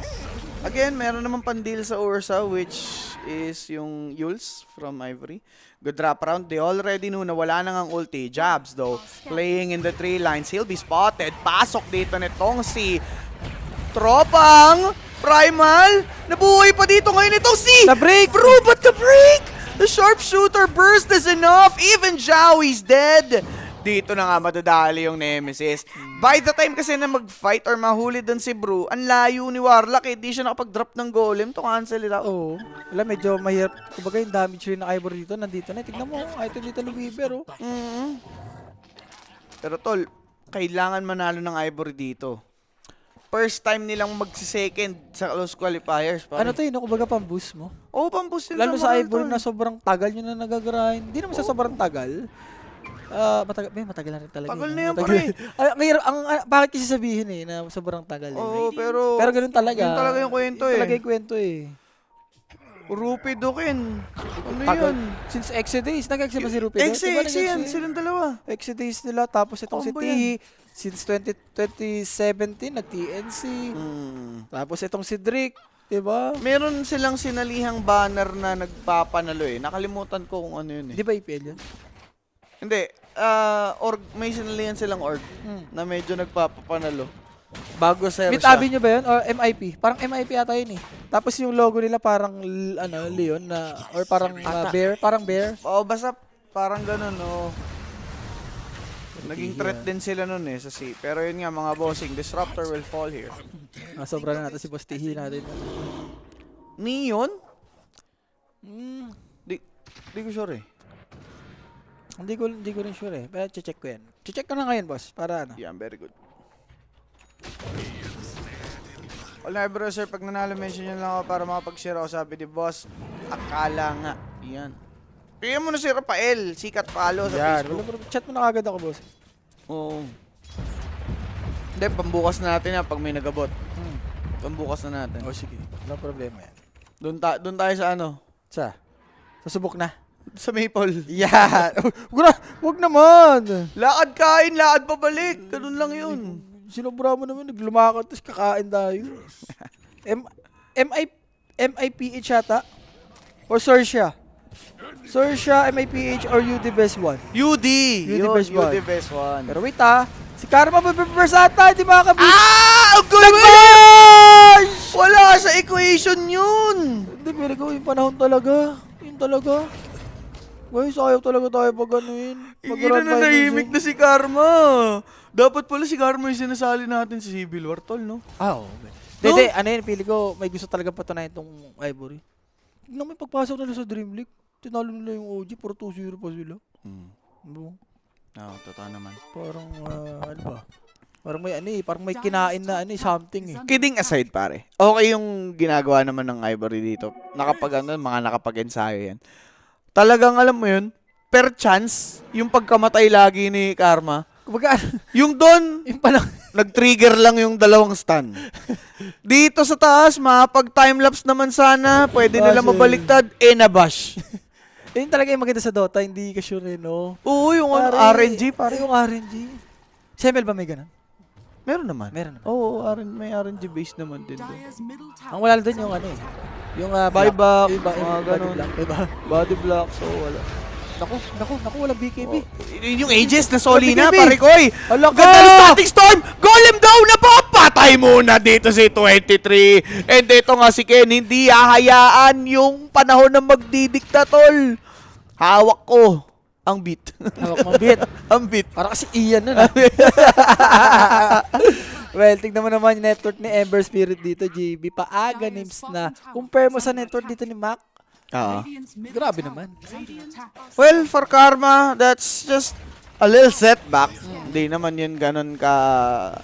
Again, meron naman pandil sa Ursa, which is yung Yules from Ivory. Good drop round. They already knew na wala nang ang ulti. Jabs, though, playing in the 3 lines. He'll be spotted. Pasok dito nitong si Tropang Primal. Nabuhay pa dito ngayon itong si The break! Bro, but the break! The sharpshooter burst is enough. Even Jowy's dead. Dito na nga madadali yung Nemesis. By the time kasi na mag-fight or mahuli doon si Brew, ang layo ni Warlock, di siya nakapag-drop ng golem to cancel it out. Oo. Wala, medyo mahirap. Kumbaga yung damage rin ng Ivory dito, nandito na. Tignan mo, item dito ng Weaver, Pero tol, kailangan manalo ng Ivory dito. First time nilang magsi-second sa close qualifiers. Pare. Ano to yun, kumbaga pang-boost mo? Oo, pang-boost nila. Lalo sa Ivory na sobrang tagal nyo na nagagrind. Hindi naman sa sobrang tagal. Matagal na rin talaga. Tagal na yan, pare. Bakit kasi sabihin na sobrang tagal. Oo, pero ganun talaga. Yun talaga yung kwento Yun talaga yung kwento Rupi Dukin. Ano Tagal. yun? Since Exodus, nag-Exe ba si Rupi? Exe yan. Silang dalawa. Exodus nila, tapos itong si Combo Tihi. Since 2017, nag-TNC. Tapos itong si Drake. Diba? Meron silang sinalihang banner na nagpapanalo Nakalimutan ko kung ano yun Di ba IPL yun? Hindi. May sinalihan silang org na medyo nagpapapanalo. Bago sa Meet Abi nyo ba yun? Or MIP? Parang MIP ata yun Tapos yung logo nila parang leon na or parang bear, parang bear. Oo, basta parang ganun, Naging threat din sila nun sa sea. Pero yun nga mga bossing, Disruptor will fall here. Sobra na natin si Boss Tihi natin. Neon? Di ko sure Hindi ko rin sure Pero check ko yan. Check ko na ngayon, boss. Para ano? Yeah, very good. All na bro, sir, pag nanalo mention nyo lang ako para makapag-share ako, sabi ni boss, akala nga. Yan. Pilihan mo na si Rafael, sikat palo sa Facebook. Chat mo na kagad ako, boss. Oo. Hindi, pambukas na natin yan pag may nagabot. Pambukas na natin. Sige. Wala problema yan. Doon tayo sa ano? Sa subok na. Sa Maple. Yeah. Wag naman. Lakad kain, lakad pabalik. Ganun lang yun. Sinubra mo naman, naglumakad, tapos kakain tayo. MIPH yata? Or Sorsia? Sorsia, MIPH, or UD Best One? UD. UD Yun, best one. UD best one. Pero wait si Karma mapipreverse ata, di ba kabit? Ang gulo mo! Wala sa equation yun! Hindi, pero ko yung panahon talaga. Yun talaga. Guys, ayaw talaga tayo pag anuin. Ina na nahimik na si Karma. Dapat pala si Karma yung sinasali natin sa Civil War, tol, no? Oo. Hindi, ano yun, pili ko, may gusto talaga patunayan itong Ivory. Tignan mo yung pagpasok nila sa Dream League. Tinalo nila yung OG, puro 2-0 pa sila. Ano? Oo, totoo naman. Parang, ano ba? Parang may parang may kinain na something eh. Kidding aside, pare. Okay yung ginagawa naman ng Ivory dito. Mga nakapag-ensayo yan. Talagang alam mo yun, per chance, yung pagkamatay lagi ni Karma, Kumbaga, yung doon, yung palang, nag-trigger lang yung dalawang stun. Dito sa taas, mapag-timelapse naman sana, pwede nila mabaliktad, nabash. yun talaga yung maganda sa Dota, hindi ka sure eh, no? Oo, yung RNG, pare. Yung RNG. Si ML ba may ganun? Meron naman. Meron naman. Oo, may RNG base naman din doon. Dire's middle Ang tower. wala doon yung ano eh. Yung Buyback, yung mga ganun. Diba? Body block, so wala. Naku, wala BKB. Yung Aegis na soli na, BKB. pare ko eh. Ala Ganda ng static storm! Golem daw na papatay muna dito si 23. And ito nga si Ken, hindi hahayaan yung panahon na magdidikta, tol. Hawak ko ang beat. Hawak mo bit. ang beat. Para kasi Ian na. Well, tignan mo naman yung network ni Ember Spirit dito, JB. Paaga names na. Compare mo sa network dito ni Mac. Radiant's middle Grabe tower naman. is under attack. Well, for Karma, that's just a little setback. Hindi naman yun ganun ka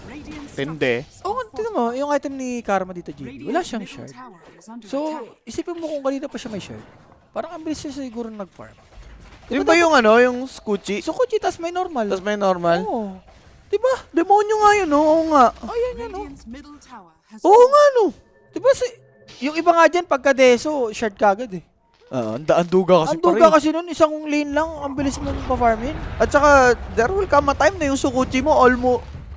Radiant's tindi. Oo, tignan mo, yung item ni Karma dito, JB. Wala siyang shard. tower is under So, attack. isipin mo kung kanina pa siya may shard. Parang ang bilis siya siguro nag-farm. Yung ba yung ano, yung Scoochie? So, Kuchi, tas may normal. Tapos may normal? Oo. Diba? Demonyo nga yun, no? Oo nga. Ayan yan, no? Radiant's middle tower has Oo nga, no? Diba yung iba nga dyan, pagka deso, shard kagad eh. Ang duga kasi Ang duga kasi nun, isang lane lang, ang bilis mong pa-farmin. At saka, there will come a time na yung Sukuchi mo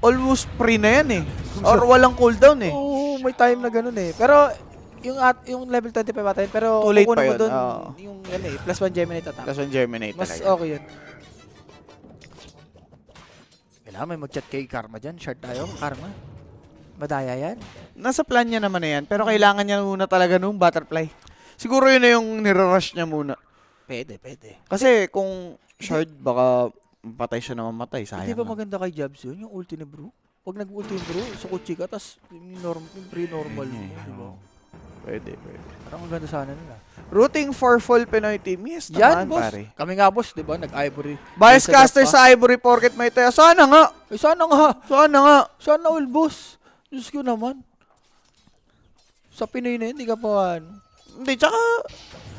almost free na yan eh. Or walang cooldown eh. Oo, may time na ganun eh. Pero, yung level 25 natin, pero Too late kukunin pa mo yun, dun, oo. yung ano eh, plus 1 Geminate attack. Kasi yung Germinate Mas talaga. okay yun. Kailangan may mag-chat kay Karma dyan. Shard tayo, Karma. Madaya yan. Nasa plan niya naman na yan, pero kailangan niya muna talaga nung butterfly. Siguro yun na yung nirarush niya muna. Pwede. Kasi kung shard, baka patay siya na mamatay. Sayang Hindi ba lang. maganda kay Jabs yun, yung ulti ni Bro? Pag nag-ulti yung Bro, sa kutsi ka, tas yung pre-normal mo, di ba? Pwede. Parang ang ganda sana nila. Rooting for full Pinoy team. Yes Yan, naman, boss. pare. Kami nga, boss, di ba? Nag-Ivory. Bias Sa caster draft pa. sa Ivory Porket may tayo. Sana nga. Sana nga. Sana all, boss. Diyos ko naman. Sa Pinoy na yun, di ka pa Hindi, tsaka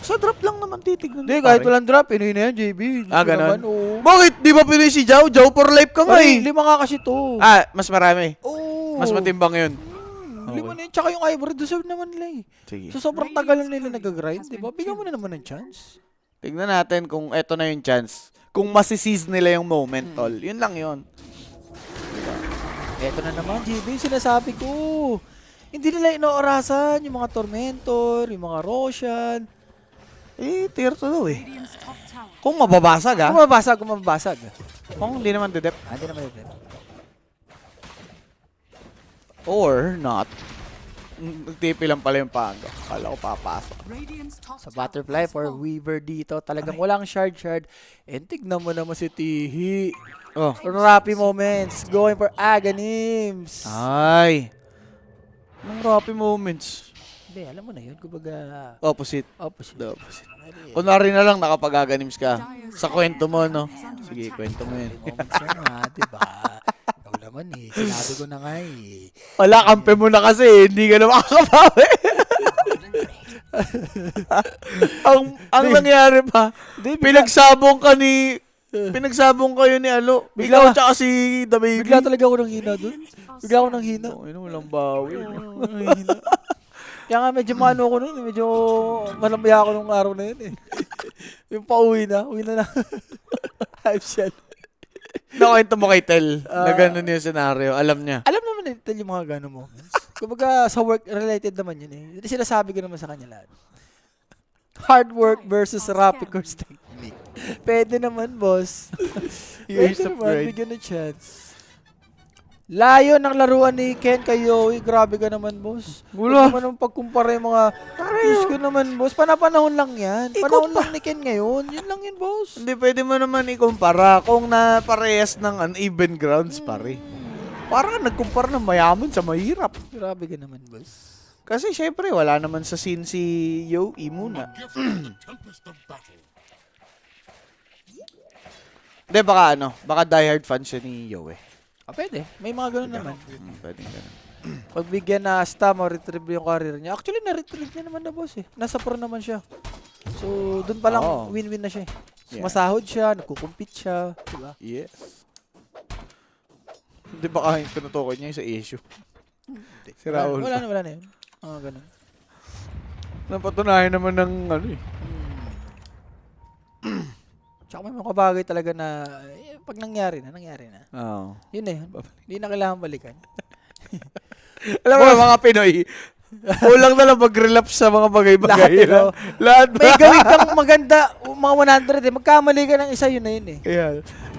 sa drop lang naman titignan. Hindi, mo, kahit pare. walang drop, Pinoy na yan, JB. Diyos Ah, ko ganon? naman, oo. Bakit? Di ba Pinoy si Jao? Jao for life ka nga Pare, eh. 5 nga kasi to. Mas marami. Oo. Mas matimbang yun. Okay. 5 na yun. Tsaka yung Ivory, deserve naman nila eh. Sige. So, sobrang tagal na nila nag-grind, di ba? Bigyan mo na naman ng chance. Tignan natin kung eto na yung chance. Kung masisiz nila yung moment, tol. Yun lang yun. Eto na naman, JB, sinasabi ko. Hindi nila inoorasan yung mga Tormentor, yung mga Roshan. Tier 2 daw eh. Radiant's top tower. Kung mababasag Kung mababasag. Kung hindi naman dedep. Hindi naman yun. Or not. Nagtipi lang pala yung paga. Kala ko papasok. Radiant's top Sa tower Butterfly has for fallen. Weaver dito, talagang walang shard. And tignan mo naman si Tihi. Oh. Rappi moments, going for Aghanim's. Ay. Nung rapid moments. Hindi, alam mo na yun. Kumbaga, Opposite. opposite. The opposite. Kunwari na lang nakapag-aganims ka. Dire's Sa kwento mo, no? Sige, kwento mo yun. Moments yan nga, diba? Ikaw naman eh. Sinabi ko na nga eh. Wala, kampe mo na kasi. Hindi ka na makakabawi. ang nangyari pa, pinagsabong kayo ni Alo. Bigla- Ikaw tsaka si The Baby. Bigla talaga ako nang hina dun. Bigla ako nang hina. Walang bawi. Kaya nga medyo mano ako nun, medyo malamaya ako nung araw na yun eh. Yung pauwi na, uwi na na. Hype shell. Nakwento mo kay Tel na Ah. ganun yung scenario. Alam niya. Alam naman nito yung mga gano'ng moments. Kumbaga sa work related naman yun eh. Hindi sinasabi ko naman sa kanya lahat. Hard work versus rapid course technique. Pwede naman, boss. Years Pwede of naman, grind. bigyan ng chance. Layo ng laruan ni Ken kay Yowie. Grabe ka naman, boss. Wala. Huwag naman ang pagkumpara yung mga Diyos ko naman, boss. Panahon lang yan. Ikot Panahon pa. lang ni Ken ngayon. Yun lang yun, boss. Hindi pwede mo naman ikumpara kung na parehas ng uneven grounds pare. Parang nagkumpara ng mayaman sa mahirap. Grabe ka naman, boss. Kasi syempre wala naman sa scene si Yowie muna. Hindi baka diehard fan siya ni Yowie. Ah, pwede. May mga ganun naman. Pwede ganun. Pag bigyan na Asta, ma-retrieve yung career niya. Actually, na-retrieve niya naman na, boss eh. Nasa pro naman siya. So, dun pa lang, Oo. win-win na siya eh. Yeah. Masahod siya, nagkukumpit siya. Diba? Yes. Hindi baka yung tinutukoy niya yung sa issue. Si Raul. Wala na yun. Ganun. Napatunayan naman ng ano eh. Tsaka may mga bagay talaga na, pag nangyari na. Oo. Yun eh. Hindi na kailangan balikan. Alam mo mga Pinoy, kulang na lang mag-relapse sa mga bagay-bagay. Lahat, no? Lahat May gawin kang maganda, mga 100 eh. Magkamali ka ng isa, yun na yun eh. Ayan.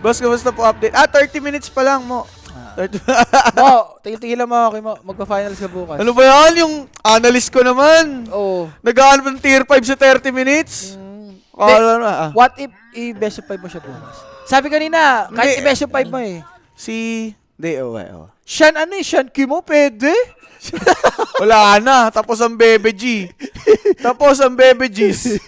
Boss, kamusta po update? 30 minutes pa lang mo. 30 Mo, tigil-tigilan mo ako. Magpa-finals ka bukas. Ano ba yan? Yung analyst ko naman. Oo. Nag-aanap ng tier 5 sa 30 minutes. Kala na. What if i-best of 5 mo siya bukas? Sabi kanina, kahit Hindi. i-best of 5 mo eh. Shan Shan Kimo, pwede? Wala na. Tapos ang Bebe G. Tapos ang Bebe G's.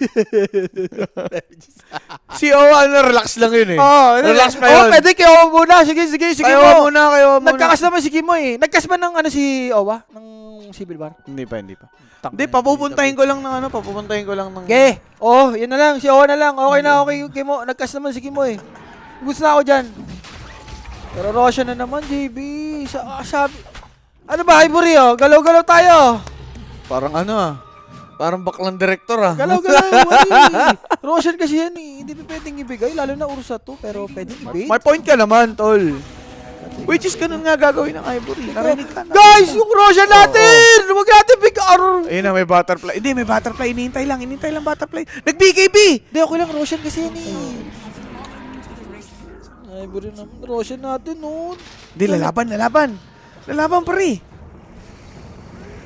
Si Owa, relax lang yun eh. Relax pa yun. pwede kayo muna. Sige Kayo mo. muna. Nagkakas naman si Kimo eh. Nagkas ba ng si Owa? Ng Civil War? Hindi pa. Hindi, papupuntahin ko lang ng Okay. Yun na lang. Si Owa na lang. Okay na, okay yung Kimo. Nagkas naman si Kimo eh. Gusto na ako dyan. Pero Roshan na naman, JB. Sabi... Ano ba, Ivory oh? Galaw-galaw tayo. Parang parang baklang director ah. Galaw-galaw. Roshan kasi yan eh. Hindi pa pwedeng ibigay. Lalo na Ursa to. Pero pwedeng ibigay. May point ka naman, tol. Which is ganun nga gagawin ng Ivory. Narinig ka na. Guys, yung Roshan natin! Huwag natin bigyan. Ayun na, may butterfly. Hindi, may butterfly. Inihintay lang butterfly. Nag-BKB! Hindi, okay lang. Roshan kasi yan eh. Ivory naman. Roshan natin noon. Hindi, lalaban. Lalaban pa rin.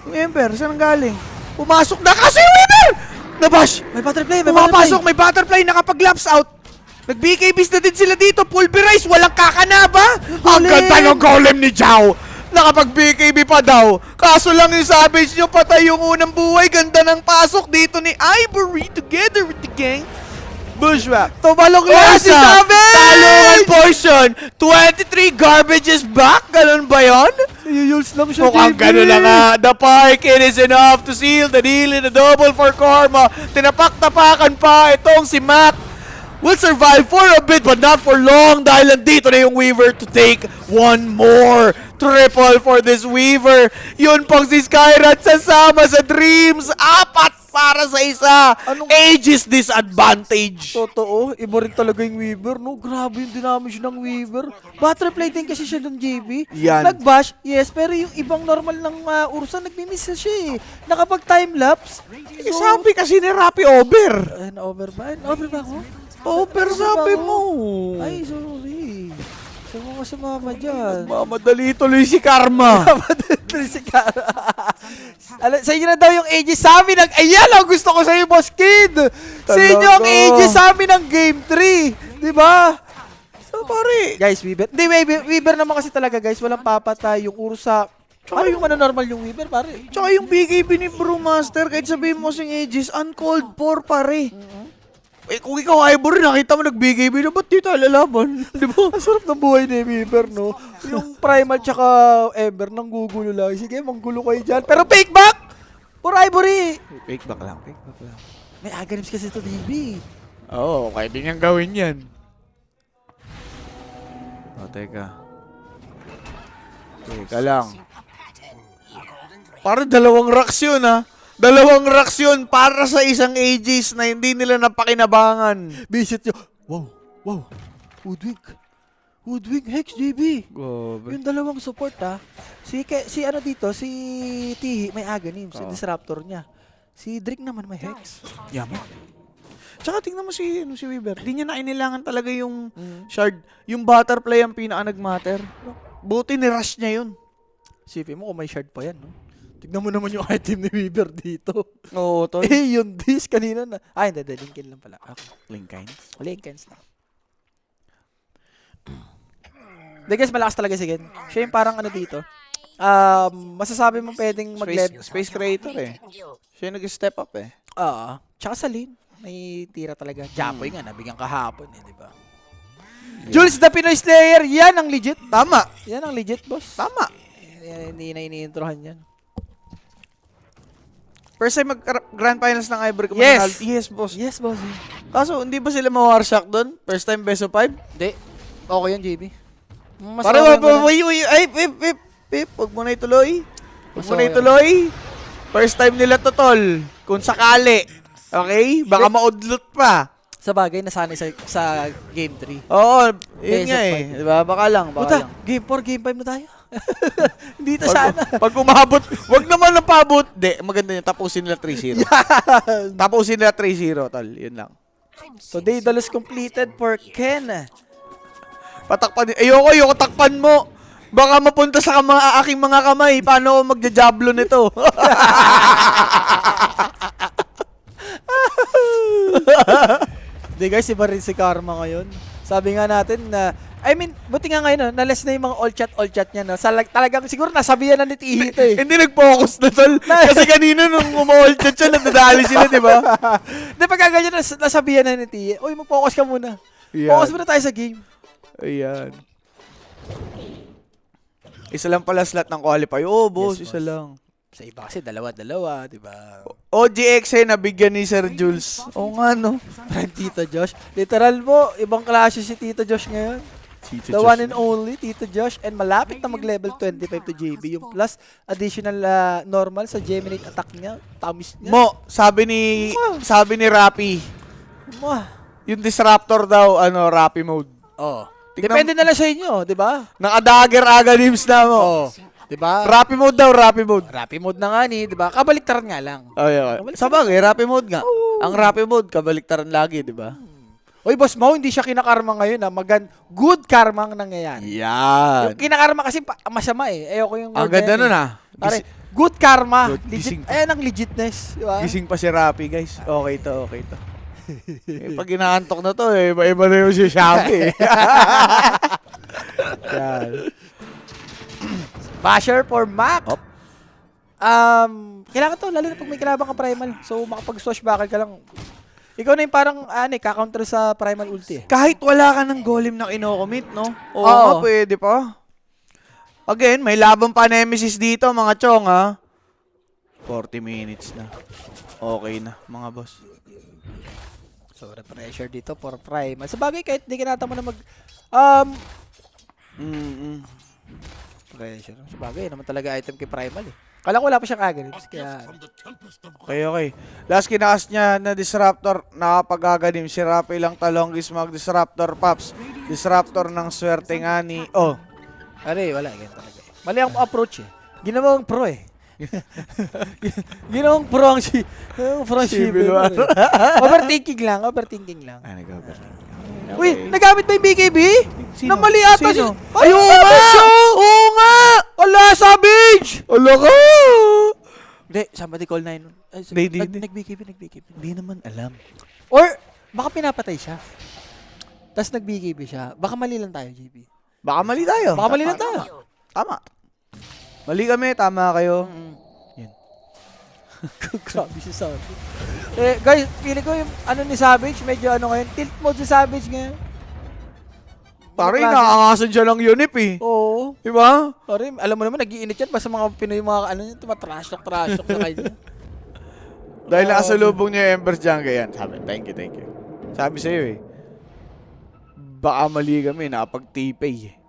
Yung Emperor, saan ang galing? Pumasok na kasi yung Weaver! Nabash! May butterfly. Pumapasok, may butterfly, nakapag-laps out. Nag-BKBs na din sila dito. Pulverize, walang kakanaba. Ang ganda ng golem ni Zhao. Nakapag-BKB pa daw. Kaso lang yung Savage nyo, patay yung unang buhay. Ganda ng pasok dito ni Ivory together with the gang. Bushwhack. Tumalong na si Savage! Talungan portion. 23 garbage is back. Ganun ba yun? Yules lang siya, Mukhang JB. gano'n na nga. The Pike, it is enough to seal the deal in a double for Karma. Tinapak-tapakan pa itong si Mac. Will survive for a bit but not for long dahil nandito na yung Weaver to take one more. Triple for this Weaver. Yun pang si Skyrat sasama sa Dreams. 4 para sa isa. Aegis disadvantage. Totoo, iba rin talaga yung Weaver, no? Grabe yung damage ng Weaver. Butterfly din kasi siya ng JB. Yan. Nag-bash, yes, pero yung ibang normal ng Ursa, nagmimiss siya eh. Nakapag time-lapse. Eh, sabi kasi ni Rappi over. Na-over ba? Na-over ba ako? Over sabi mo. Ay, sorry. Sama ko sa mama dyan. Mamadali tuloy si Karma. Si Kara. Sa inyo na daw yung Aegis sa amin. Ayan ang gusto ko sa iyo, Boss Kid. Sa inyo ang Aegis sa amin ng Game 3. Diba? So, pare. Guys, Weaver. Hindi, Weaver naman kasi talaga, guys. Walang papatay. Yung Ursa. Ano yung normal yung Weaver, pare? Tsaka yung BKB ni Brewmaster, kahit sabihin mo sing Aegis, uncalled for, pare. Eh, kung ikaw Ivory, nakita mo nag-BKB na, ba't di tayo lalaban? Di ba? Ang sarap ng buhay ni Weaver, no? Yung Primal tsaka Ember, nanggugulo lang. Sige, manggulo kayo dyan. Pero fake back! For Ivory! Fake back lang. May agonims kasi ito, DB. Oo, pwede niyang gawin yan. Teka. Teka lang. Parang dalawang racks yun, ha? Dalawang racks yun para sa isang Aegis na hindi nila napakinabangan. Visit nyo. Wow. Woodwing Hex, JB. Yung dalawang support Si ano dito, si Tihi may Aghanim, si Disruptor niya. Si Drake naman may Hex. Yaman. Tsaka tingnan mo si Weaver. Di niya na inilangan talaga yung shard. Yung butterfly ang pinaka nag-matter. Buti ni-rush niya yun. Sipin mo kung may shard pa yan, no? Tignan mo naman yung item ni Weaver dito. Oo, tol. Yung disc kanina na. Hindi, Lincoln lang pala. Okay. Lincolns na. Hindi guys, malakas talaga si Gen. Siya yung parang ano dito. Masasabi mo pwedeng Space creator eh. Siya yung nag-step up eh. Tsaka sa lane, may tira talaga. Japoy nga, nabigyan kahapon di ba? Jules the Pinoy Slayer, yan ang legit. Tama. Yan ang legit, boss. Tama. Hindi na iniintrohan yan. First time mag-grand finals ng Ivory Coast. Yes. Yes, boss. Yes, boss. Kaso, hindi ba sila ma-warshock doon? First time best of 5? Hindi. Okay yan, JB. Para huwag mo na ituloy. Huwag mo na ituloy. First time nila to, tol. Kung sakali. Okay? Baka maudlot pa. Sa bagay, nasanay sa Game 3. Oo, yun Best nga of eh. 5. Diba? Baka lang. Puta, Game 4, Game 5 na tayo. Hindi to sana. Pag umabot, wag naman na paabot. Di, maganda yun. Tapusin nila 3-0. Tapusin nila 3-0, tol. Yun lang. So, Daedalus completed for Ken. Patakpan. Ayoko takpan mo. Baka mapunta sa aking mga kamay. Paano ako magja-jablo nito? Hindi guys, iba rin si Karma ngayon. Sabi nga natin na, buti nga ngayon, na-less na yung mga all chat niya. No? Talagang siguro nasabihan na ni Tihito eh. Hindi nag-focus na, tol. Kasi kanina nung umall chat siya, nagdadali sila, di ba? Hindi, pagka ganyan, nasabihan na ni Tihito. Uy, mag-focus ka muna. Yan. Focus muna tayo sa game. Ayan. Isa lang pala slot ng qualify. Oo, boss, Yes, isa boss. lang. Sa iba kasi, dalawa-dalawa, di ba? OGX nabigyan ni Sir Jules. Oo nga, no? Prime Tito Josh. Literal mo, ibang klase si Tito Josh ngayon. The one and only, Tito Josh. And malapit na mag-level 25 to JB. Yung plus additional normal sa Geminate attack niya. Tamis niya. Mo, sabi ni Rappi, yung disruptor daw, Rappi mode. Oh. Tignan- Depende na lang sa inyo, di ba? Naka-dagger agadims na mo. Oh. Di ba? Rappi mode daw, Rappi mode. Rappi mode na nga ni, di ba? Kabaliktaran nga lang. Okay. Sabagay, Rappi mode nga. Ang Rappi mode, kabaliktaran lagi, di ba? Oy, boss Mau, hindi siya kinakarma ngayon. Good karma ang nangyayari. Yan. Yung kinakarma kasi masama eh. Ayoko yung Ang word ganda na yan nun eh. Pare, good karma. Good, gising. Legit. Ayan ang legitness. Di ba? Gising pa si Rappi, guys. Okay to. Pag inaantok na to, iba na yung si Shopee. Yan. Basher for Mac. Hop. Kailangan to, lalo na pag may kinabang ka primal. So, makapag-swashbuckle ka lang. Ikaw na yung parang, kakounter sa primal ulti eh. Kahit wala ka ng golem na kinocommit, no? Oo, Oo. nga, pwede pa. Again, may laban pa Nemesis dito, mga chong, ha? 40 minutes na. Okay na, mga boss. So, pressure dito for primal. Sa bagay, kahit di kinata mo na pressure. Sa bagay, naman talaga item kay primal eh. Kala ko wala pa siyang agonims, kaya... Okay. Last kinakas niya na Disruptor, nakapag-aganim. Si Rappi lang talonggis mag-Disruptor, Pops. Disruptor ng swerte nga ni... Oh. Wala. Ganyan talaga eh. Mali ang approach eh. Ginawang pro eh. Ginawang pro ang Shibiluan. Overthinking lang. Ay, nag-overthinking. Uy, nagamit ba yung BKB? Sino? Namali ata Sino? Ay, oo nga! Oo nga! Ala, Savage! Ala ka! Hindi, somebody call 9. Hindi. Nag-BKB. Hindi naman alam. Or, baka pinapatay siya. Tapos nag-BKB siya. Baka mali lang tayo, JB. Baka mali tayo. Baka mali lang tayo. Tama. Mali kami, tama kayo. Yan. Grabe si Savage. Guys, feeling ko yung ni Savage, medyo ngayon, tilt mode si Savage ngayon. Pare, nakaangasan siya ng unip eh. Oo. Diba? Pare, alam mo naman, nag-iinit yan. Basta mga Pinoy, tumatrash-talk sa kanya. Dahil nakasalubong niya yung Embers Jungle yan. Sabi, thank you. Sabi sa'yo eh. Baka mali kami, nakapag-T-Pay.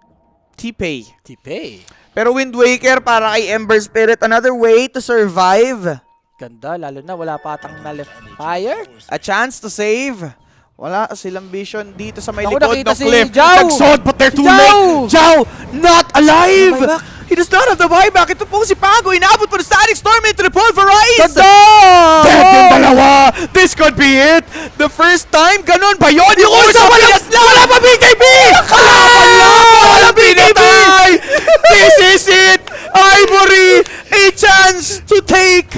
T-Pay. Pero Wind Waker para kay Ember Spirit, another way to survive. Ganda, lalo na wala patang na left fire. A chance to save. Wala silang vision dito sa may Naku, likod nakita ng si cliff. Zhao. Nagsod, but they're Si too Zhao. late. Zhao, not alive. Oh my God. He does not have the buyback. Ito pong si Pago. Inaabot po ng Static Storm into the Pulverize. Ganda! Dead yung Oh! dalawa. This could be it. The first time, ganun ba yun? Yung Isa, wala pa BKB! Wala pinatay! This is it! Ivory, a chance to take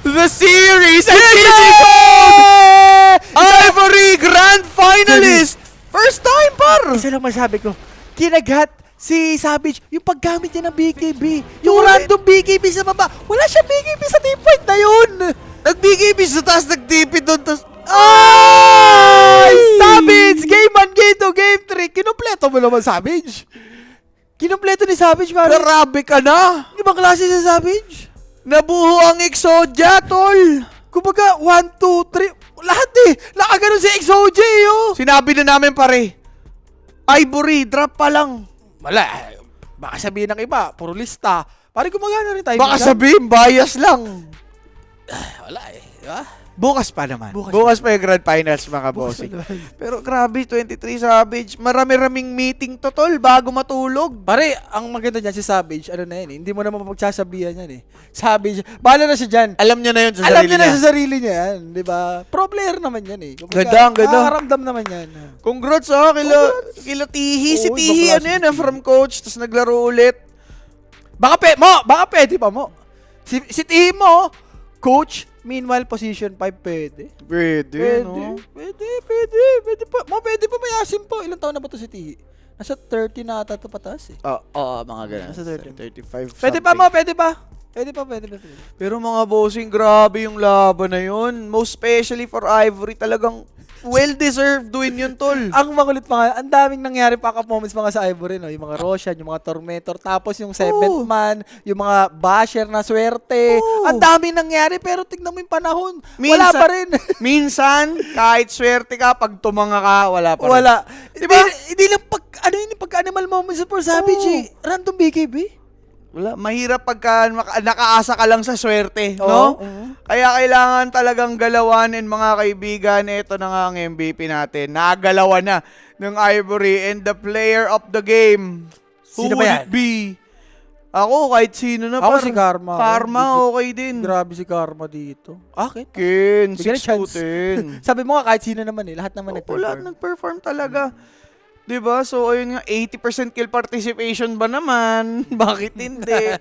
the series. And GG Gold! Ivory Grand Finalist! First time, par! Isa lang masabi ko, kinagat si Savage yung paggamit niya ng BKB. Yung Yun. random BKB sa baba. Wala siya BKB sa team fight na yun. Nag-BKB sa taas, nag-TP doon, tas... Ay! Savage! Game 1, Game 2, Game 3. Kinumpleto mo naman, Savage. Kinumpleto ni Savage, pare. Grabe ka na! Ibang klase sa Savage. Nabuho ang Exodia, tol! Kumbaga, 1, 2, 3. Lahat eh. Nakaganon si XOJ, oh. Sinabi na namin, pare. Ivory, drop pa lang. Wala. Baka sabihin ng iba, puro lista. Pare, gumagana rin tayo. Baka sabihin, bias lang. Wala eh. Diba? Bukas pa naman. Bukas Bukas pa yung Grand Finals, mga Bukas bossing. pa naman. Pero grabe, 23 Savage. Marami-raming meeting to, tol, bago matulog. Pare, ang maganda dyan si Savage, ano na yan eh. Hindi mo naman mapagsasabihan yan eh. Savage, bahala na siya dyan. Alam niya na yun sa Alam sarili niya na niya. sa sarili niya yan, di ba? Pro player naman yan eh. Kumbaga, Ganda, ang ganda. nakakaramdam naman yan. Congrats kila Tihi. Si Oo, Tihi, ibang ano klase yun, si Tihi. from coach, tapos naglaro ulit. Baka pwede pa mo. Si team mo, coach, meanwhile position 5 pwede. Pwede, no? Pwede pa. Pwede pa mayasin po. Ilang taon na ba to si Tihi? Nasa 30 na ata to pataas eh. Oo, mga ganun. Nasa 30. 35 Pwede pa mo, pwede pa. Pwede pa. Pero mga bossing, grabe yung laban na yun. Most especially for Ivory, talagang well-deserved win yun, tol. Ang makulit pa nga, ang daming nangyari pack-up moments mga sa Ivory, no? Yung mga Roshan, yung mga Tormentor, tapos yung Seventh Oo. Man, yung mga Basher na swerte. Oo. Ang daming nangyari, pero tignan mo yung panahon. Wala Minsan- pa rin. Minsan, kahit swerte ka, pag tumanga ka, wala pa rin. Wala. Diba? Hindi lang pagka-animal moments for Savage Oo. eh. Random BKB. Wala. Mahirap pagka nakaasa ka lang sa swerte, Oo. no? Kaya kailangan talagang galawanin, mga kaibigan. Ito na nga ang MVP natin. Nagalawan na ng Ivory and the player of the game. Who Sino ba would yan? it be? Ako, kahit sino na. Ako par. si Karma. Karma, okay din. Grabe si Karma dito. Akin. Ken, Bigyan ng chance. 6-2-10. Sabi mo nga kahit sino naman eh. Lahat naman Lahat nag-perform. nag-perform talaga. 'Di ba? So ayun nga, 80% kill participation ba naman? Bakit hindi?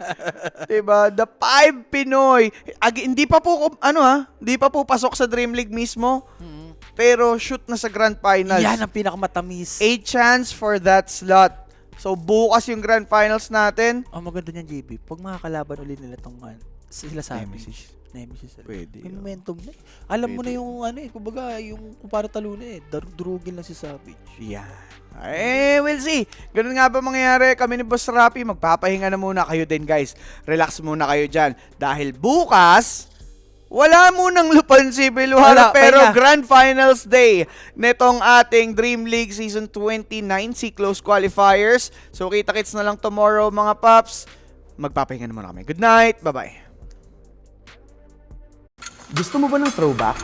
'Di ba? The 5 Pinoy. Hindi pa po hindi pa po pasok sa Dream League mismo. Pero shoot na sa Grand Finals. Yan ang pinakamatamis. A chance for that slot. So bukas yung Grand Finals natin. Ang maganda niyan, JB, pag makakalaban ulit nila tong sila sa Nemesis. Nemesis. Pwede, May oh. momentum na eh. Alam mo na Pwede. yung kumbaga, yung kung para talo na eh. Durugin lang si Savage. Yeah. We'll see. Ganun nga ba mangyayari? Kami ni Boss Rapi, magpapahinga na muna kayo din, guys. Relax muna kayo dyan. Dahil bukas, wala munang Lupon Civil War, Wala, pero pahinga. Grand Finals Day nitong ating Dream League Season 29 C-Close Qualifiers. So, kita-kits na lang tomorrow, mga paps. Magpapahinga na muna kami. Good night. Bye-bye. Gusto mo ba ng throwback?